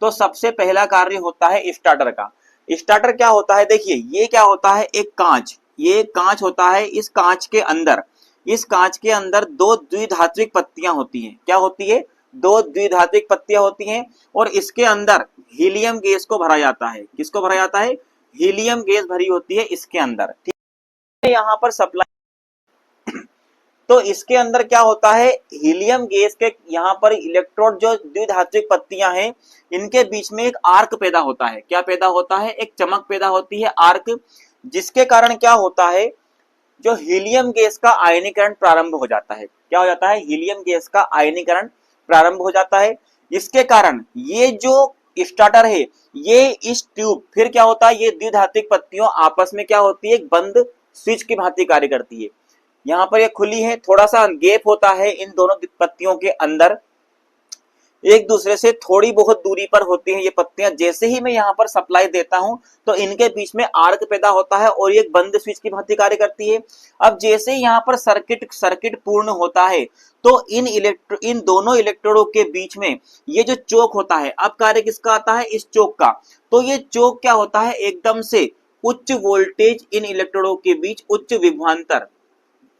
तो सबसे पहला कार्य होता है स्टार्टर का। स्टार्टर क्या होता है, देखिए ये क्या होता है, एक कांच, ये कांच होता है। इस कांच के अंदर दो द्विधात्विक पत्तियां होती हैं। क्या होती है, दो द्विधात्विक पत्तियां होती हैं और इसके अंदर हीलियम गैस को भरा जाता है। किसको भरा जाता है, हीलियम गैस भरी होती है इसके अंदर। ठीक है, यहाँ पर सप्लाई तो इसके अंदर क्या होता है, हीलियम गैस के यहाँ पर इलेक्ट्रोड जो द्विधात्विक पत्तियां हैं इनके बीच में एक आर्क पैदा होता है। क्या पैदा होता है, एक चमक पैदा होती है, आर्क, जिसके कारण क्या होता है, जो हीलियम गैस का आयनीकरण प्रारंभ हो जाता है। क्या हो जाता है, हीलियम गैस का आयनीकरण प्रारंभ हो जाता है। इसके कारण ये जो स्टार्टर है, ये इस ट्यूब, फिर क्या होता है, ये द्विधात्विक पत्तियों आपस में क्या होती है, एक बंद स्विच की भांति कार्य करती है। यहाँ पर ये खुली है, थोड़ा सा गैप होता है इन दोनों पत्तियों के अंदर, एक दूसरे से थोड़ी बहुत दूरी पर होती हैं ये पत्तियां। जैसे ही मैं यहाँ पर सप्लाई देता हूं तो इनके बीच में आर्क पैदा होता है और ये बंद स्विच की भांति कार्य करती है। अब जैसे ही यहाँ पर सर्किट पूर्ण होता है तो इन दोनों इलेक्ट्रोडों के बीच में ये जो चोक होता है, अब कार्य किसका आता है, इस चोक का। तो ये चोक क्या होता है, एकदम से उच्च वोल्टेज इन इलेक्ट्रोडों के बीच,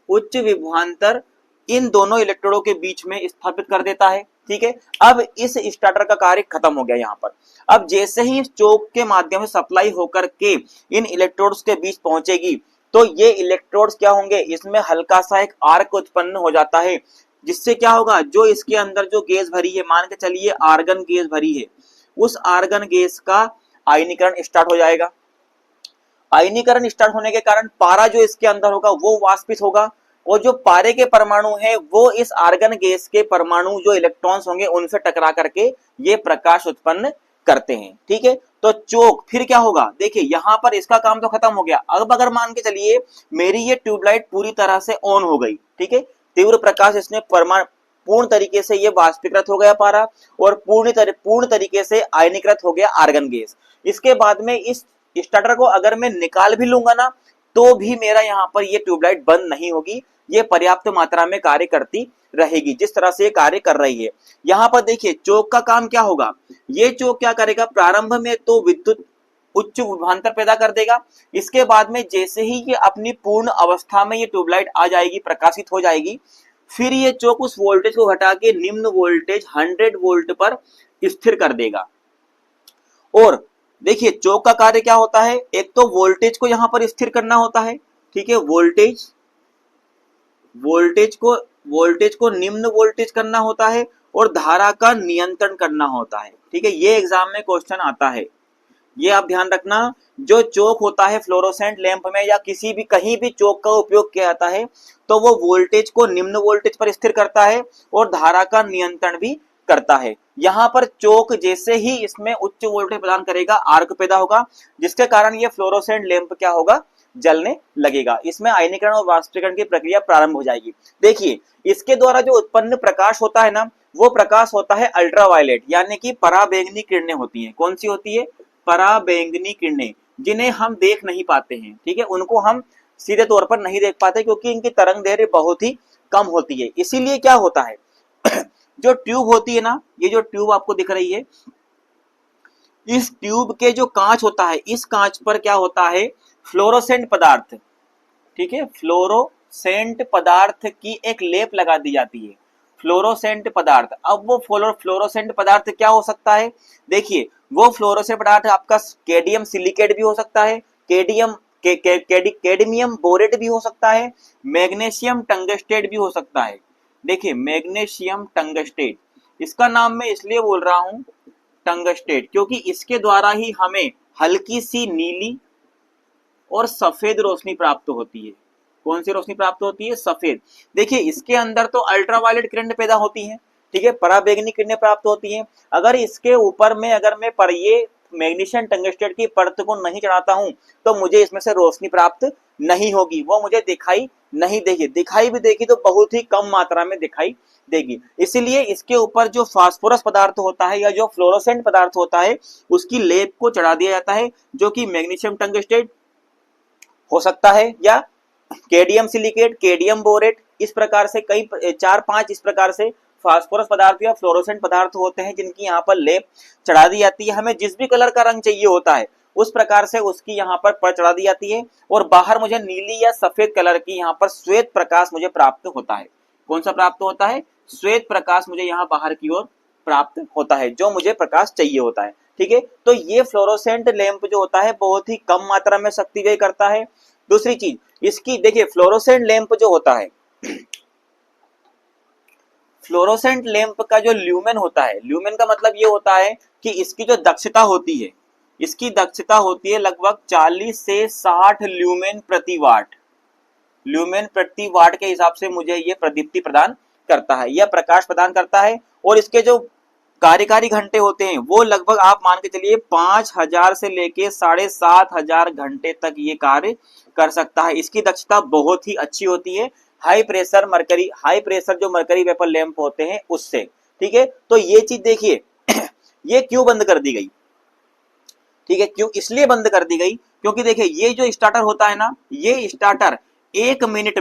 उच्च विभवांतर इन दोनों इलेक्ट्रोडों के बीच में स्थापित कर देता है। ठीक है, अब इस स्टार्टर का कार्य खत्म हो गया यहाँ पर। अब जैसे ही इस चोक के माध्यम से सप्लाई होकर के इन इलेक्ट्रोड्स के बीच पहुंचेगी तो ये इलेक्ट्रोड्स क्या होंगे, इसमें हल्का सा एक आर्क उत्पन्न हो जाता है, जिससे क्या होगा, जो इसके अंदर जो गैस भरी है, मान के चलिए आर्गन गैस भरी है, उस आर्गन गैस का आयनीकरण स्टार्ट हो जाएगा। आयनीकरण स्टार्ट होने के कारण पारा जो इसके अंदर होगा वो वाष्पित होगा और जो पारे के परमाणु है वो इस आर्गन गैस के परमाणु जो इलेक्ट्रॉन्स होंगे उनसे टकरा करके ये प्रकाश उत्पन्न करते हैं। ठीक है, तो चोक फिर क्या होगा, देखिए यहां पर इसका काम तो खत्म हो गया। अब अगर मान के चलिए मेरी ये ट्यूबलाइट पूरी तरह से ऑन हो गई, ठीक है, तीव्र प्रकाश इसने पूर्ण तरीके से ये वाष्पीकृत हो गया पारा और पूर्ण तरीके से आयनीकृत हो गया आर्गन गैस। इसके बाद में इस स्टार्टर को अगर मैं निकाल भी लूंगा ना तो भी मेरा यहाँ पर ये ट्यूबलाइट बंद नहीं होगी, ये पर्याप्त मात्रा में कार्य करती रहेगी जिस तरह से ये कार्य कर रही है। यहाँ पर देखिए चोक का काम क्या होगा, ये चोक क्या करेगा, प्रारंभ में तो विद्युत उच्च विभवांतर पैदा कर देगा। इसके बाद में जैसे ही ये अपनी पूर्ण अवस्था में ये ट्यूबलाइट आ जाएगी, प्रकाशित हो जाएगी, फिर ये चोक उस वोल्टेज को घटा के निम्न वोल्टेज 100 वोल्ट पर स्थिर कर देगा। और देखिए चोक का कार्य क्या होता है, एक तो वोल्टेज को यहां पर स्थिर करना होता है, ठीक है, वोल्टेज को निम्न वोल्टेज करना होता है और धारा का नियंत्रण करना होता है। ठीक है, ये एग्जाम में क्वेश्चन आता है, ये आप ध्यान रखना। जो चोक होता है फ्लोरोसेंट लैंप में या किसी भी कहीं भी चोक का उपयोग किया जाता है तो वो वोल्टेज को निम्न वोल्टेज पर स्थिर करता है और धारा का नियंत्रण भी करता है। यहाँ पर चोक जैसे ही इसमें उच्च वोल्टेज प्रदान करेगा, आर्क पैदा होगा जिसके कारण ये फ्लोरोसेंट लैंप क्या होगा, जलने लगेगा। इसमें आयनीकरण और वाष्पीकरण की प्रक्रिया प्रारंभ हो जाएगी। देखिए इसके द्वारा जो उत्पन्न प्रकाश होता है ना, वो प्रकाश होता है अल्ट्रावायलेट, यानी कि पराबैंगनी किरणें होती हैं। कौन सी होती है, पराबैंगनी किरणें, जिन्हें हम देख नहीं पाते हैं। ठीक है, उनको हम सीधे तौर पर नहीं देख पाते क्योंकि इनकी तरंग दैर्घ्य बहुत ही कम होती है। इसीलिए क्या होता है जो ट्यूब होती है ना, ये जो ट्यूब आपको दिख रही है, इस ट्यूब के जो कांच होता है, इस कांच पर क्या होता है, फ्लोरोसेंट पदार्थ, ठीक है, फ्लोरोसेंट पदार्थ की एक लेप लगा दी जाती है, फ्लोरोसेंट पदार्थ। अब वो फ्लोरोसेंट पदार्थ क्या हो सकता है, देखिए वो फ्लोरोसेंट पदार्थ आपका कैडियम सिलिकेट भी हो सकता है, कैडमियम बोरेट भी हो सकता है, मैग्नीशियम टंगस्टेट भी हो सकता है। देखिए मैग्नीशियम टंगस्टेट, इसका नाम मैं इसलिए बोल रहा हूं टंगस्टेट क्योंकि इसके द्वारा ही हमें हल्की सी नीली और सफेद रोशनी प्राप्त होती है। कौन सी रोशनी प्राप्त होती है, सफेद। देखिए इसके अंदर तो अल्ट्रावायलेट किरणें पैदा होती हैं, ठीक है, पराबैंगनी किरणें प्राप्त होती हैं। अगर इसके ऊपर में अगर मैं पर ये मैग्नीशियम टंगस्टेट की परत को नहीं चढ़ाता हूं तो मुझे इसमें से रोशनी प्राप्त नहीं होगी, वो मुझे दिखाई नहीं देगी, दिखाई भी देगी तो बहुत ही कम मात्रा में दिखाई देगी। इसीलिए इसके ऊपर जो फास्फोरस पदार्थ होता है या जो फ्लोरोसेंट पदार्थ होता है उसकी लेप को चढ़ा दिया जाता है, जो कि मैग्नीशियम टंगस्टेट हो सकता है या कैडियम सिलिकेट, कैडियम बोरेट, इस प्रकार से कई 4-5 इस प्रकार से फास्फोरस पदार्थ या फ्लोरोसेंट पदार्थ होते हैं जिनकी यहाँ पर लेप चढ़ा दी जाती है। हमें जिस भी कलर का रंग चाहिए होता है उस प्रकार से उसकी यहाँ पर चढ़ा दी जाती है और बाहर मुझे नीली या सफेद कलर की यहाँ पर श्वेत प्रकाश मुझे प्राप्त होता है। कौन सा प्राप्त होता है, श्वेत प्रकाश मुझे यहाँ बाहर की ओर प्राप्त होता है जो मुझे प्रकाश चाहिए होता है। ठीक है, तो ये फ्लोरोसेंट लैंप जो होता है बहुत ही कम मात्रा में शक्ति व्यय करता है। दूसरी चीज इसकी, देखिए फ्लोरोसेंट लैंप जो होता है, फ्लोरोसेंट लैंप का जो ल्यूमेन होता है, ल्यूमेन का मतलब ये होता है कि इसकी जो दक्षता होती है, इसकी दक्षता होती है लगभग 40 से 60 ल्यूमेन प्रति वाट। ल्यूमेन प्रति वाट के हिसाब से मुझे ये प्रदीप्ति प्रदान करता है, यह प्रकाश प्रदान करता है। और इसके जो कार्यकारी घंटे होते हैं वो लगभग आप मान के चलिए 5000 से लेके 7500 घंटे तक ये कार्य कर सकता है। इसकी दक्षता बहुत ही अच्छी होती है हाई प्रेशर जो मरकरी वेपर लैंप होते हैं उससे। ठीक है, तो ये चीज देखिए ये क्यों बंद कर दी गई, ठीक है, क्यों इसलिए बंद कर दी गई क्योंकि देखिए ये जो स्टार्टर होता है ना, ये स्टार्टर 1 मिनट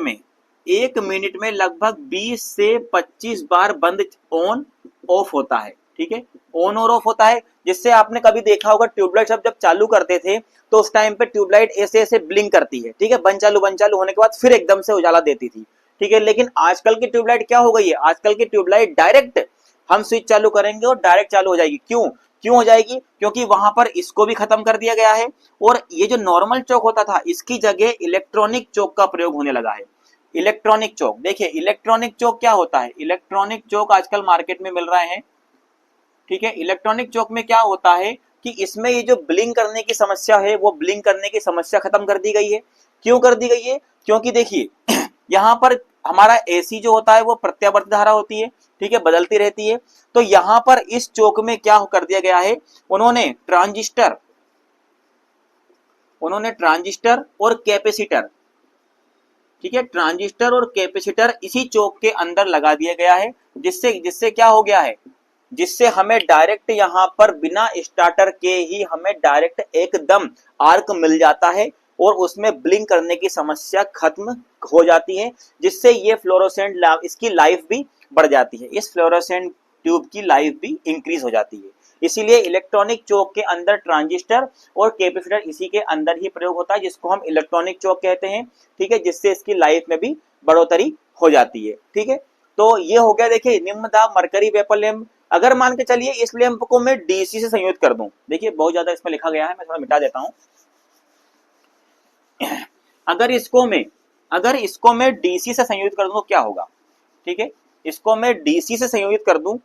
में लगभग 20 से 25 बार बंद ऑन ऑफ होता है। ठीक है, ऑन और ऑफ होता है, जिससे आपने कभी देखा होगा ट्यूबलाइट जब चालू करते थे तो उस टाइम पे ट्यूबलाइट ऐसे ऐसे ब्लिंक करती है। ठीक है, बंद चालू होने के बाद फिर एकदम से उजाला देती थी। ठीक है, लेकिन आजकल की ट्यूबलाइट क्या हो गई है, आजकल की ट्यूबलाइट डायरेक्ट हम स्विच चालू करेंगे और डायरेक्ट चालू हो जाएगी। क्यों हो जाएगी, क्योंकि वहां पर इसको भी खत्म कर दिया गया है और ये जो नॉर्मल चौक होता था इसकी जगह इलेक्ट्रॉनिक चौक का प्रयोग होने लगा है। इलेक्ट्रॉनिक चौक, देखिए इलेक्ट्रॉनिक चौक क्या होता है, इलेक्ट्रॉनिक चौक आजकल मार्केट में मिल रहे हैं। ठीक है, इलेक्ट्रॉनिक चौक में क्या होता है कि इसमें ये जो ब्लिंक करने की समस्या है वो ब्लिंक करने की समस्या खत्म कर दी गई है। क्यों कर दी गई है, क्योंकि देखिए यहाँ पर हमारा एसी जो होता है वो प्रत्यावर्ती धारा होती है, ठीक है, बदलती रहती है। तो यहां पर इस चोक में क्या कर दिया गया है, उन्होंने ट्रांजिस्टर और कैपेसिटर, ठीक है, ट्रांजिस्टर और कैपेसिटर इसी चोक के अंदर लगा दिया गया है, जिससे जिससे क्या हो गया है, जिससे हमें डायरेक्ट यहाँ पर बिना स्टार्टर के ही हमें डायरेक्ट एकदम आर्क मिल जाता है और उसमें ब्लिंक करने की समस्या खत्म हो जाती है, जिससे ये फ्लोरोसेंट इसकी लाइफ भी बढ़ जाती है, इस फ्लोरोसेंट ट्यूब की लाइफ भी इंक्रीज हो जाती है। इसीलिए इलेक्ट्रॉनिक चोक के अंदर ट्रांजिस्टर और कैपेसिटर इसी के अंदर ही प्रयोग होता है, जिसको हम इलेक्ट्रॉनिक चोक कहते हैं, ठीक है, जिससे इसकी लाइफ में भी बढ़ोतरी हो जाती है, ठीक है। तो ये हो गया, देखिए निम्न दाब मरकरी वेपर लैंप। अगर मान के चलिए इस लैंप को मैं डीसी से संयोजित कर दूं, देखिए बहुत ज्यादा इसमें लिखा गया है, मैं थोड़ा मिटा देता हूं। अगर इसको मैं डीसी से संयोजित कर दूं तो क्या होगा, ठीक है, इसको मैं डीसी से संयोजित कर दूं,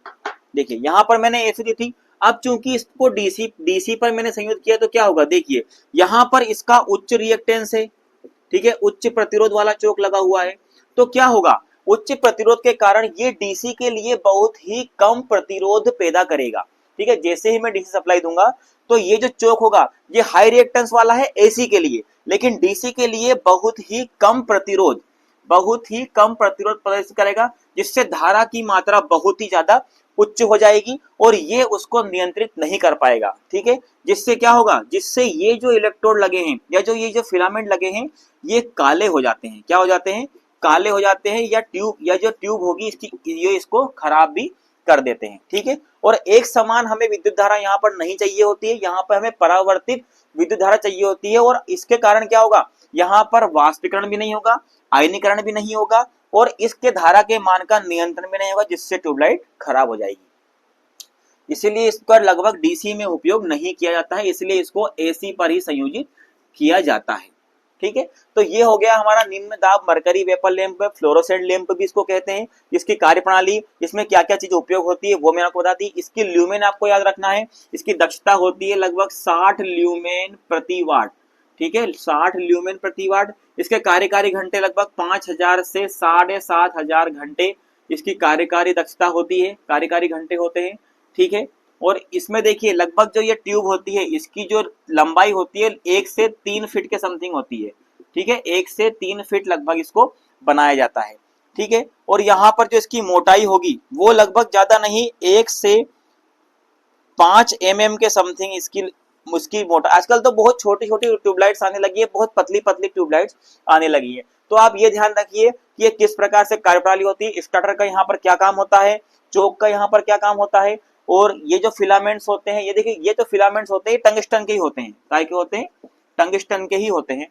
देखिए यहां पर मैंने एसी दी थी, अब चूंकि इसको डीसी पर मैंने संयोजित किया तो क्या होगा, देखिए यहां पर इसका उच्च रिएक्टेंस है, ठीक है, उच्च प्रतिरोध वाला चोक लगा हुआ है, तो क्या होगा, उच्च प्रतिरोध के कारण ये डीसी के लिए बहुत ही कम प्रतिरोध पैदा करेगा, ठीक है। जैसे ही मैं डीसी सप्लाई दूंगा तो ये जो चोक होगा ये हाई रिएक्टेंस वाला है एसी के लिए, लेकिन डीसी के लिए बहुत ही कम प्रतिरोध प्रदर्शित करेगा, जिससे धारा की मात्रा बहुत ही ज्यादा उच्च हो जाएगी और ये उसको नियंत्रित नहीं कर पाएगा, ठीक है। जिससे क्या होगा, जिससे ये जो इलेक्ट्रोड लगे हैं या ये जो फिलामेंट लगे हैं ये काले हो जाते हैं, क्या हो जाते हैं, काले हो जाते हैं, या जो ट्यूब होगी इसकी ये इसको खराब भी कर देते हैं, ठीक है। और एक समान हमें विद्युत धारा यहाँ पर नहीं चाहिए होती है, यहाँ पर हमें परावर्तित विद्युत धारा चाहिए होती है, और इसके कारण क्या होगा, यहाँ पर वाष्पीकरण भी नहीं होगा, आयनीकरण भी नहीं होगा, और इसके धारा के मान का नियंत्रण भी नहीं होगा, जिससे ट्यूबलाइट खराब हो जाएगी। इसीलिए इसका लगभग डीसी में उपयोग नहीं किया जाता है, इसलिए इसको एसी पर ही संयोजित किया जाता है, ठीक है। तो ये हो गया हमारा निम्न दाब mercury vapour lamp, fluorescent lamp भी इसको कहते हैं। इसकी कार्यप्रणाली, इसमें क्या क्या चीज उपयोग होती है वो मैंने आपको बता दी। इसकी ल्यूमेन आपको याद रखना है, इसकी दक्षता होती है लगभग 60 ल्यूमेन प्रति वाट, ठीक है, 60 ल्यूमेन प्रति वाट। इसके कार्यकारी घंटे लगभग 5000 से 7500 घंटे इसकी कार्यकारी दक्षता होती है, कार्यकारी घंटे होते हैं, ठीक है। और इसमें देखिए लगभग जो ये ट्यूब होती है इसकी जो लंबाई होती है 1 से 3 फीट के समथिंग होती है, ठीक है, 1 से 3 फीट लगभग इसको बनाया जाता है, ठीक है। और यहाँ पर जो इसकी मोटाई होगी वो लगभग ज्यादा नहीं, 1 से 5 mm के समथिंग इसकी मोटा। आजकल तो बहुत छोटी छोटी ट्यूबलाइट्स आने लगी है, बहुत पतली पतली ट्यूबलाइट्स आने लगी है। तो आप ये ध्यान रखिए कि ये किस प्रकार से कार्यप्रणाली होती है, स्टार्टर का यहाँ पर क्या काम होता है, चोक का यहाँ पर क्या काम होता है, और ये जो फिलामेंट्स होते हैं, ये देखिए ये जो फिलामेंट्स होते हैं टंगस्टन के ही होते हैं, काय के होते हैं, टंगस्टन के ही होते हैं,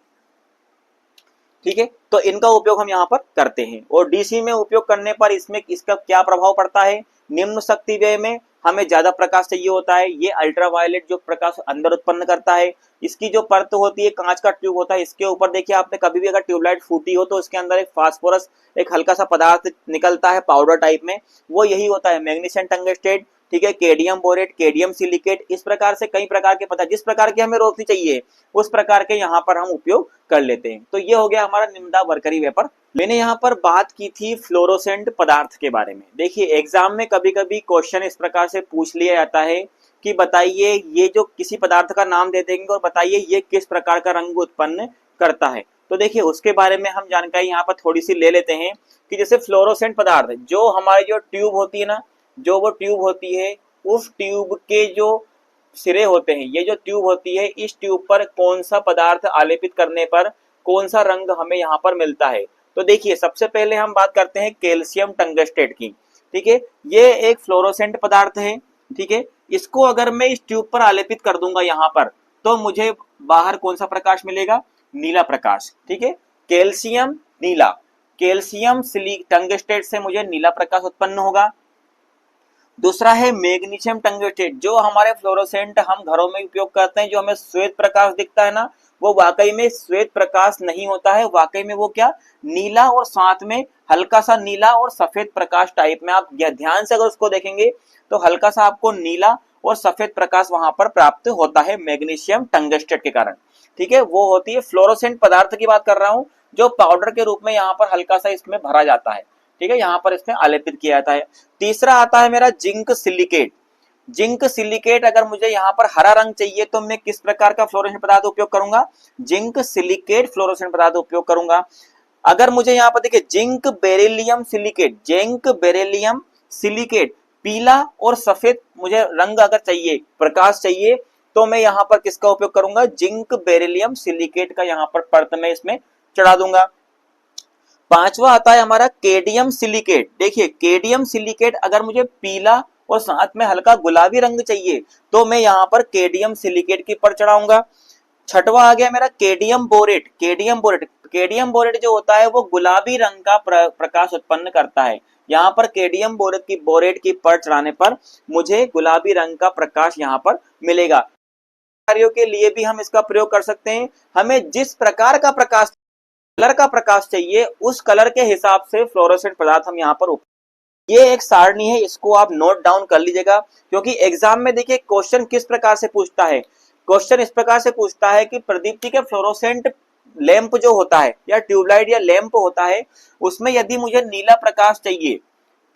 ठीक है। तो इनका उपयोग हम यहाँ पर करते हैं। और डीसी में उपयोग करने पर इसमें इसका क्या प्रभाव पड़ता है, निम्न शक्ति व्यय में हमें ज्यादा प्रकाश चाहिए होता है, ये अल्ट्रावायलेट जो प्रकाश अंदर उत्पन्न करता है। इसकी जो परत होती है, कांच का ट्यूब होता है, इसके ऊपर देखिए आपने कभी भी अगर ट्यूबलाइट फूटी हो तो इसके अंदर एक फास्फोरस, एक हल्का सा पदार्थ निकलता है पाउडर टाइप में, वो यही होता है मैग्नीशियम टंगस्टेट, ठीक है, केडियम बोरेट, केडियम सिलिकेट, इस प्रकार से कई प्रकार के पदार्थ, जिस प्रकार की हमें रोशनी चाहिए उस प्रकार के यहाँ पर हम उपयोग कर लेते हैं। तो ये हो गया हमारा निम्न दाब मरकरी वेपर। मैंने यहाँ पर बात की थी फ्लोरोसेंट पदार्थ के बारे में। देखिए एग्जाम में कभी कभी क्वेश्चन इस प्रकार से पूछ लिया जाता है कि बताइए, ये जो किसी पदार्थ का नाम दे देंगे और बताइए ये किस प्रकार का रंग उत्पन्न करता है। तो देखिए उसके बारे में हम जानकारी यहाँ पर थोड़ी सी ले लेते हैं कि जैसे फ्लोरोसेंट पदार्थ, जो हमारी जो ट्यूब होती है ना, जो वो ट्यूब होती है, उस ट्यूब के जो सिरे होते हैं, ये जो ट्यूब होती है, इस ट्यूब पर कौन सा पदार्थ आलेपित करने पर कौन सा रंग हमें यहाँ पर मिलता है। तो देखिए सबसे पहले हम बात करते हैं कैल्शियम टंगस्टेट की, ठीक है, ये एक फ्लोरोसेंट पदार्थ है, ठीक है। इसको अगर मैं इस ट्यूब पर आलेपित कर दूंगा यहाँ पर, तो मुझे बाहर कौन सा प्रकाश मिलेगा, नीला प्रकाश, ठीक है, कैल्शियम नीला, कैल्शियम टंगस्टेट से मुझे नीला प्रकाश उत्पन्न होगा। दूसरा है मैग्नीशियम टंगस्टेट, जो हमारे फ्लोरोसेंट हम घरों में उपयोग करते हैं, जो हमें श्वेत प्रकाश दिखता है ना, वो वाकई में श्वेत प्रकाश नहीं होता है, वाकई में वो क्या, नीला और साथ में हल्का सा नीला और सफेद प्रकाश टाइप में, आप ध्यान से अगर उसको देखेंगे तो हल्का सा आपको नीला और सफेद प्रकाश वहां पर प्राप्त होता है मैग्नीशियम टंगस्टेट के कारण, ठीक है। वो होती है फ्लोरोसेंट पदार्थ की बात कर रहा हूं, जो पाउडर के रूप में यहाँ पर हल्का सा इसमें भरा जाता है, ठीक है, यहाँ पर इसमें आलेपित किया जाता है। तीसरा आता है मेरा जिंक सिलिकेट। जिंक सिलिकेट अगर मुझे यहाँ पर हरा रंग चाहिए तो मैं किस प्रकार का फ्लोरोसेंट पदार्थ उपयोग करूंगा, जिंक सिलिकेट फ्लोरोसेंट पदार्थ उपयोग करूंगा। अगर मुझे यहाँ पर देखिए zinc beryllium silicate, zinc beryllium silicate पीला और सफेद मुझे रंग अगर चाहिए, प्रकाश चाहिए, तो मैं यहाँ पर किसका उपयोग करूंगा, जिंक बेरिलियम सिलिकेट का यहाँ पर परत में इसमें चढ़ा दूंगा। पांचवा आता है हमारा केडियम सिलिकेट। देखिए केडियम सिलिकेट अगर मुझे पीला और साथ में हल्का गुलाबी रंग चाहिए तो मैं यहाँ पर केडियम सिलिकेट की पर चढ़ाऊंगा। छठवा आ गया मेरा केडियम बोरेट। केडियम बोरेट, केडियम बोरेट जो होता है वो गुलाबी रंग का प्रकाश उत्पन्न करता है। यहाँ पर केडियम बोरेट की पर चढ़ाने पर मुझे गुलाबी रंग का प्रकाश यहाँ पर मिलेगा। कार्यों के लिए भी हम इसका प्रयोग कर सकते हैं। हमें जिस प्रकार का प्रकाश, कलर का प्रकाश चाहिए, उस कलर के हिसाब से फ्लोरोसेंट पदार्थ हम यहाँ पर, ये एक सारणी है, इसको आप नोट डाउन कर लीजिएगा, क्योंकि एग्जाम में देखिए क्वेश्चन किस प्रकार से पूछता है। क्वेश्चन इस प्रकार से पूछता है कि प्रदीप्ति के फ्लोरोसेंट लैंप जो होता है या ट्यूबलाइट या लैंप होता है, उसमें यदि मुझे नीला प्रकाश चाहिए,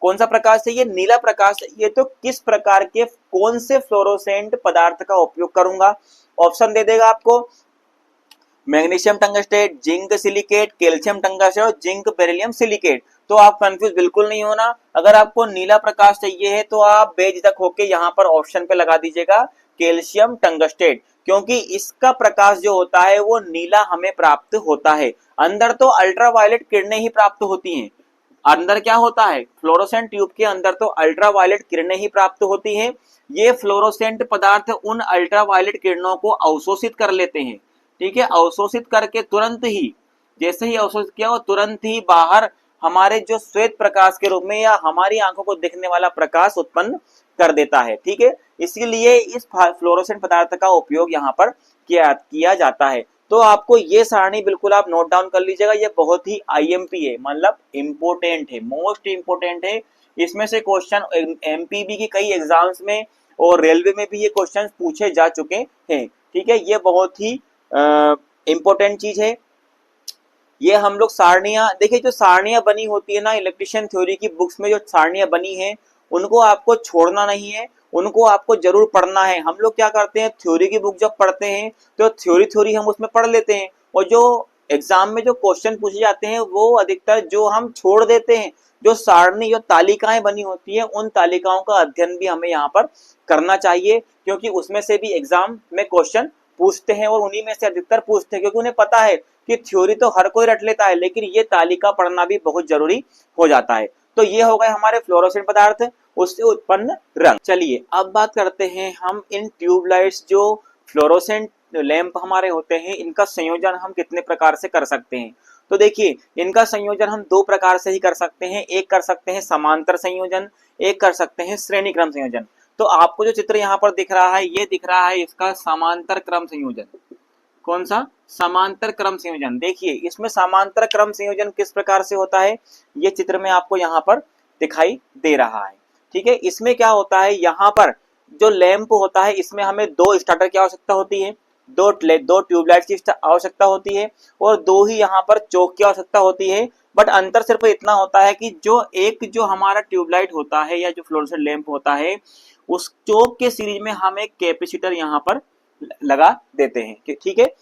कौन सा प्रकाश चाहिए, नीला प्रकाश चाहिए, तो किस प्रकार के कौन से फ्लोरोसेंट पदार्थ का उपयोग करूंगा। ऑप्शन दे देगा आपको magnesium tungstate, zinc silicate, calcium tungstate और जिंक बेरिलियम सिलिकेट। तो आप कंफ्यूज बिल्कुल नहीं होना। अगर आपको नीला प्रकाश चाहिए है तो आप बेझिझक होकर यहाँ पर ऑप्शन पे लगा दीजिएगा कैल्शियम टंगस्टेट, क्योंकि इसका प्रकाश जो होता है वो नीला हमें प्राप्त होता है। अंदर तो अल्ट्रावायलेट किरणें ही प्राप्त होती हैं। अंदर क्या होता है, फ्लोरोसेंट ट्यूब के अंदर तो अल्ट्रावायलेट किरणें ही प्राप्त होती हैं। ये फ्लोरोसेंट पदार्थ उन अल्ट्रावायलेट किरणों को अवशोषित कर लेते हैं, ठीक है, अवशोषित करके तुरंत ही, जैसे ही अवशोषित किया वो तुरंत ही बाहर हमारे जो श्वेत प्रकाश के रूप में या हमारी आंखों को दिखने वाला प्रकाश उत्पन्न कर देता है, ठीक है। इसीलिए इस फ्लोरोसेंट पदार्थ का उपयोग यहाँ पर किया जाता है। तो आपको ये सारणी बिल्कुल आप नोट डाउन कर लीजिएगा, ये बहुत ही आईएमपी है, मतलब इम्पोर्टेंट है, मोस्ट इम्पोर्टेंट है। इसमें से क्वेश्चन एमपीबी की कई एग्जाम्स में और रेलवे में भी ये क्वेश्चन पूछे जा चुके हैं, ठीक है। ये बहुत ही इम्पोर्टेंट चीज है। ये हम लोग सारणियां, देखिए जो सारणियां बनी होती है ना इलेक्ट्रिशियन थ्योरी की बुक्स में, जो सारणियां बनी है उनको आपको छोड़ना नहीं है, उनको आपको जरूर पढ़ना है। हम लोग क्या करते हैं, थ्योरी की बुक जब पढ़ते हैं तो थ्योरी हम उसमें पढ़ लेते हैं, और जो एग्जाम में जो क्वेश्चन पूछे जाते हैं वो अधिकतर जो हम छोड़ देते हैं, जो सारणी, जो तालिकाएं बनी होती है, उन तालिकाओं का अध्ययन भी हमें यहाँ पर करना चाहिए, क्योंकि उसमें से भी एग्जाम में क्वेश्चन पूछते हैं और उन्हीं में से अधिकतर पूछते हैं, क्योंकि उन्हें पता है कि थ्योरी तो हर कोई रट लेता है, लेकिन ये तालिका पढ़ना भी बहुत जरूरी हो जाता है। तो ये हो गए हमारे फ्लोरोसेंट पदार्थ, उससे उत्पन्न रंग। चलिए अब बात करते हैं हम इन ट्यूबलाइट्स, जो फ्लोरोसेंट लैंप हमारे होते हैं, इनका संयोजन हम कितने प्रकार से कर सकते हैं। तो देखिए इनका संयोजन हम दो प्रकार से ही कर सकते हैं। एक कर सकते हैं समांतर संयोजन, एक कर सकते हैं श्रेणी क्रम संयोजन। तो आपको जो चित्र यहाँ पर दिख रहा है, ये दिख रहा है इसका समांतर क्रम संयोजन। कौन सा, समांतर क्रम संयोजन। देखिए इसमें समांतर क्रम संयोजन किस प्रकार से होता है, ये चित्र में आपको यहाँ पर दिखाई दे रहा है, ठीक है। इसमें क्या होता है, यहाँ पर जो लैंप होता है इसमें हमें दो स्टार्टर की आवश्यकता होती है, दो ट्यूबलाइट की आवश्यकता होती है, और दो ही यहाँ पर चोक की आवश्यकता होती है। बट अंतर सिर्फ इतना होता है कि जो हमारा ट्यूबलाइट होता है या जो फ्लोरोसेंट लैंप होता है, उस चोक के सीरीज में हम एक कैपेसिटर यहाँ पर लगा देते हैं, ठीक है।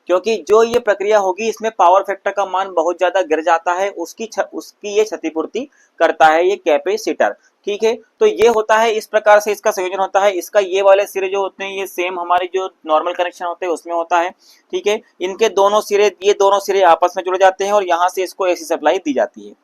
क्योंकि जो ये प्रक्रिया होगी इसमें पावर फैक्टर का मान बहुत ज्यादा गिर जाता है, उसकी ये क्षतिपूर्ति करता है ये कैपेसिटर, ठीक है। तो ये होता है, इस प्रकार से इसका संयोजन होता है। इसका ये वाले सिरे जो होते हैं ये सेम हमारे जो नॉर्मल कनेक्शन होते हैं उसमें होता है, ठीक है। इनके दोनों सिरे, ये दोनों सिरे आपस में जुड़ जाते हैं और यहाँ से इसको एसी सप्लाई दी जाती है,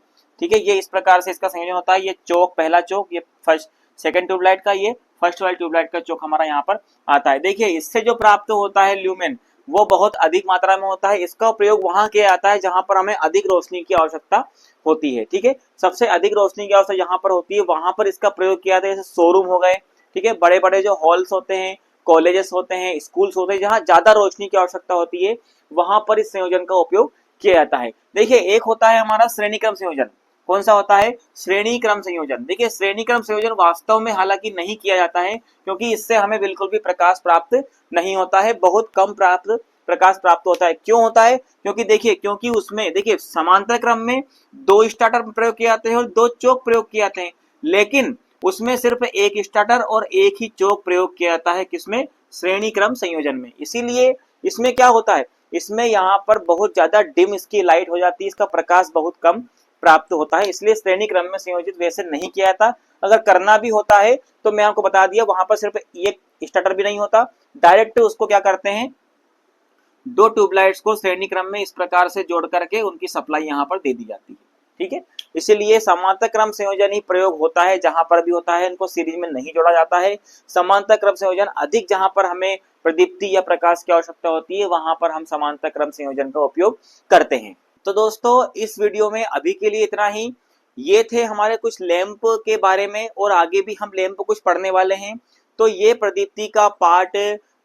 ठीक है। ये इस प्रकार से इसका संयोजन होता है। ये चोक, पहला चोक, ये फर्स्ट सेकेंड ट्यूबलाइट का, ये फर्स्ट वाली ट्यूबलाइट का चोक हमारा यहाँ पर आता है। देखिए इससे जो प्राप्त होता है ल्यूमेन, वो बहुत अधिक मात्रा में होता है। इसका प्रयोग वहां किया जाता है जहां पर हमें अधिक रोशनी की आवश्यकता होती है, ठीक है। सबसे अधिक रोशनी की आवश्यकता जहां पर होती है वहां पर इसका प्रयोग किया जाता है। जैसे शोरूम हो गए, ठीक है, बड़े बड़े जो हॉल्स होते हैं, कॉलेजेस होते हैं, स्कूल्स होते हैं, जहाँ ज्यादा रोशनी की आवश्यकता होती है वहां पर इस संयोजन का उपयोग किया जाता है। देखिए एक होता है हमारा श्रेणी क्रम संयोजन। कौन सा होता है, श्रेणी क्रम संयोजन। देखिए श्रेणी क्रम संयोजन वास्तव में हालांकि नहीं किया जाता है, क्योंकि इससे हमें बिल्कुल भी प्रकाश प्राप्त नहीं होता है, बहुत कम प्राप्त प्रकाश प्राप्त होता है। क्यों होता है? क्योंकि देखिए, क्योंकि उसमें देखिए समांतर क्रम में 2 स्टार्टर प्रयोग किए जाते हैं और 2 चोक प्रयोग किए जाते हैं, लेकिन उसमें सिर्फ 1 स्टार्टर और 1 ही चोक प्रयोग किया जाता है। किसमें? श्रेणी क्रम संयोजन में। इसीलिए इसमें क्या होता है, इसमें यहाँ पर बहुत ज्यादा डिम इसकी लाइट हो जाती है, इसका प्रकाश बहुत कम प्राप्त होता है, इसलिए श्रेणी क्रम में संयोजित वैसे नहीं किया जाता। अगर करना भी होता है तो मैं आपको बता दिया, वहां पर सिर्फ एक स्टार्टर भी नहीं होता, डायरेक्ट उसको क्या करते हैं, 2 ट्यूबलाइट्स को श्रेणी क्रम में इस प्रकार से जोड़ करके उनकी सप्लाई यहाँ पर दे दी जाती है। ठीक है, इसीलिए समांतर क्रम संयोजन ही प्रयोग होता है जहां पर भी होता है, इनको सीरीज में नहीं जोड़ा जाता है। समांतर क्रम संयोजन अधिक जहां पर हमें प्रदीप्ति या प्रकाश की आवश्यकता होती है, वहां पर हम समांतर क्रम संयोजन का उपयोग करते हैं। तो दोस्तों इस वीडियो में अभी के लिए इतना ही। ये थे हमारे कुछ लैंप के बारे में, और आगे भी हम लैंप कुछ पढ़ने वाले हैं। तो ये प्रदीप्ति का पार्ट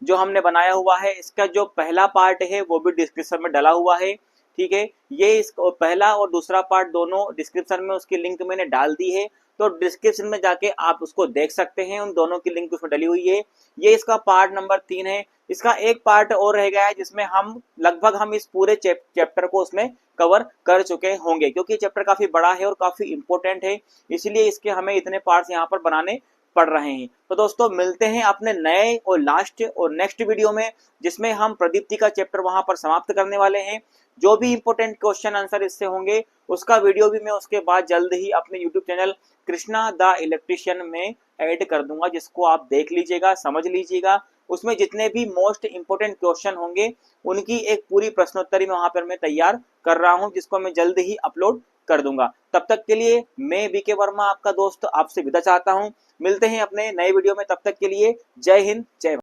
जो हमने बनाया हुआ है, इसका जो पहला पार्ट है वो भी डिस्क्रिप्शन में डला हुआ है। ठीक है, ये इस पहला और दूसरा पार्ट दोनों डिस्क्रिप्शन में उसकी लिंक मैंने डाल दी है, तो डिस्क्रिप्शन में जाके आप उसको देख सकते हैं, उन दोनों की लिंक उसमें डली हुई है। ये इसका पार्ट नंबर 3 है। इसका एक पार्ट और रह गया है जिसमें हम लगभग हम इस पूरे चैप्टर को उसमें कवर कर चुके होंगे, क्योंकि चैप्टर काफी बड़ा है और काफी इंपॉर्टेंट है, इसलिए इसके हमें इतने पार्ट्स यहाँ पर बनाने पढ़ रहे हैं। तो दोस्तों मिलते हैं अपने नए और लास्ट और नेक्स्ट वीडियो में, जिसमें हम प्रदीप्ति का चैप्टर वहां पर समाप्त करने वाले हैं। जो भी इंपॉर्टेंट क्वेश्चन आंसर इससे होंगे उसका वीडियो भी मैं उसके बाद जल्द ही अपने YouTube channel Krishna the electrician में ऐड कर दूंगा, जिसको आप देख लीजिएगा, समझ लीजिएगा। उसमें जितने भी मोस्ट इंपोर्टेंट क्वेश्चन होंगे उनकी एक पूरी प्रश्नोत्तरी में वहां पर मैं तैयार कर रहा हूं, जिसको मैं जल्द ही अपलोड कर दूंगा। तब तक के लिए मैं बीके वर्मा आपका दोस्त आपसे विदा चाहता हूं। मिलते हैं अपने नए वीडियो में, तब तक के लिए जय हिंद, जय भारत।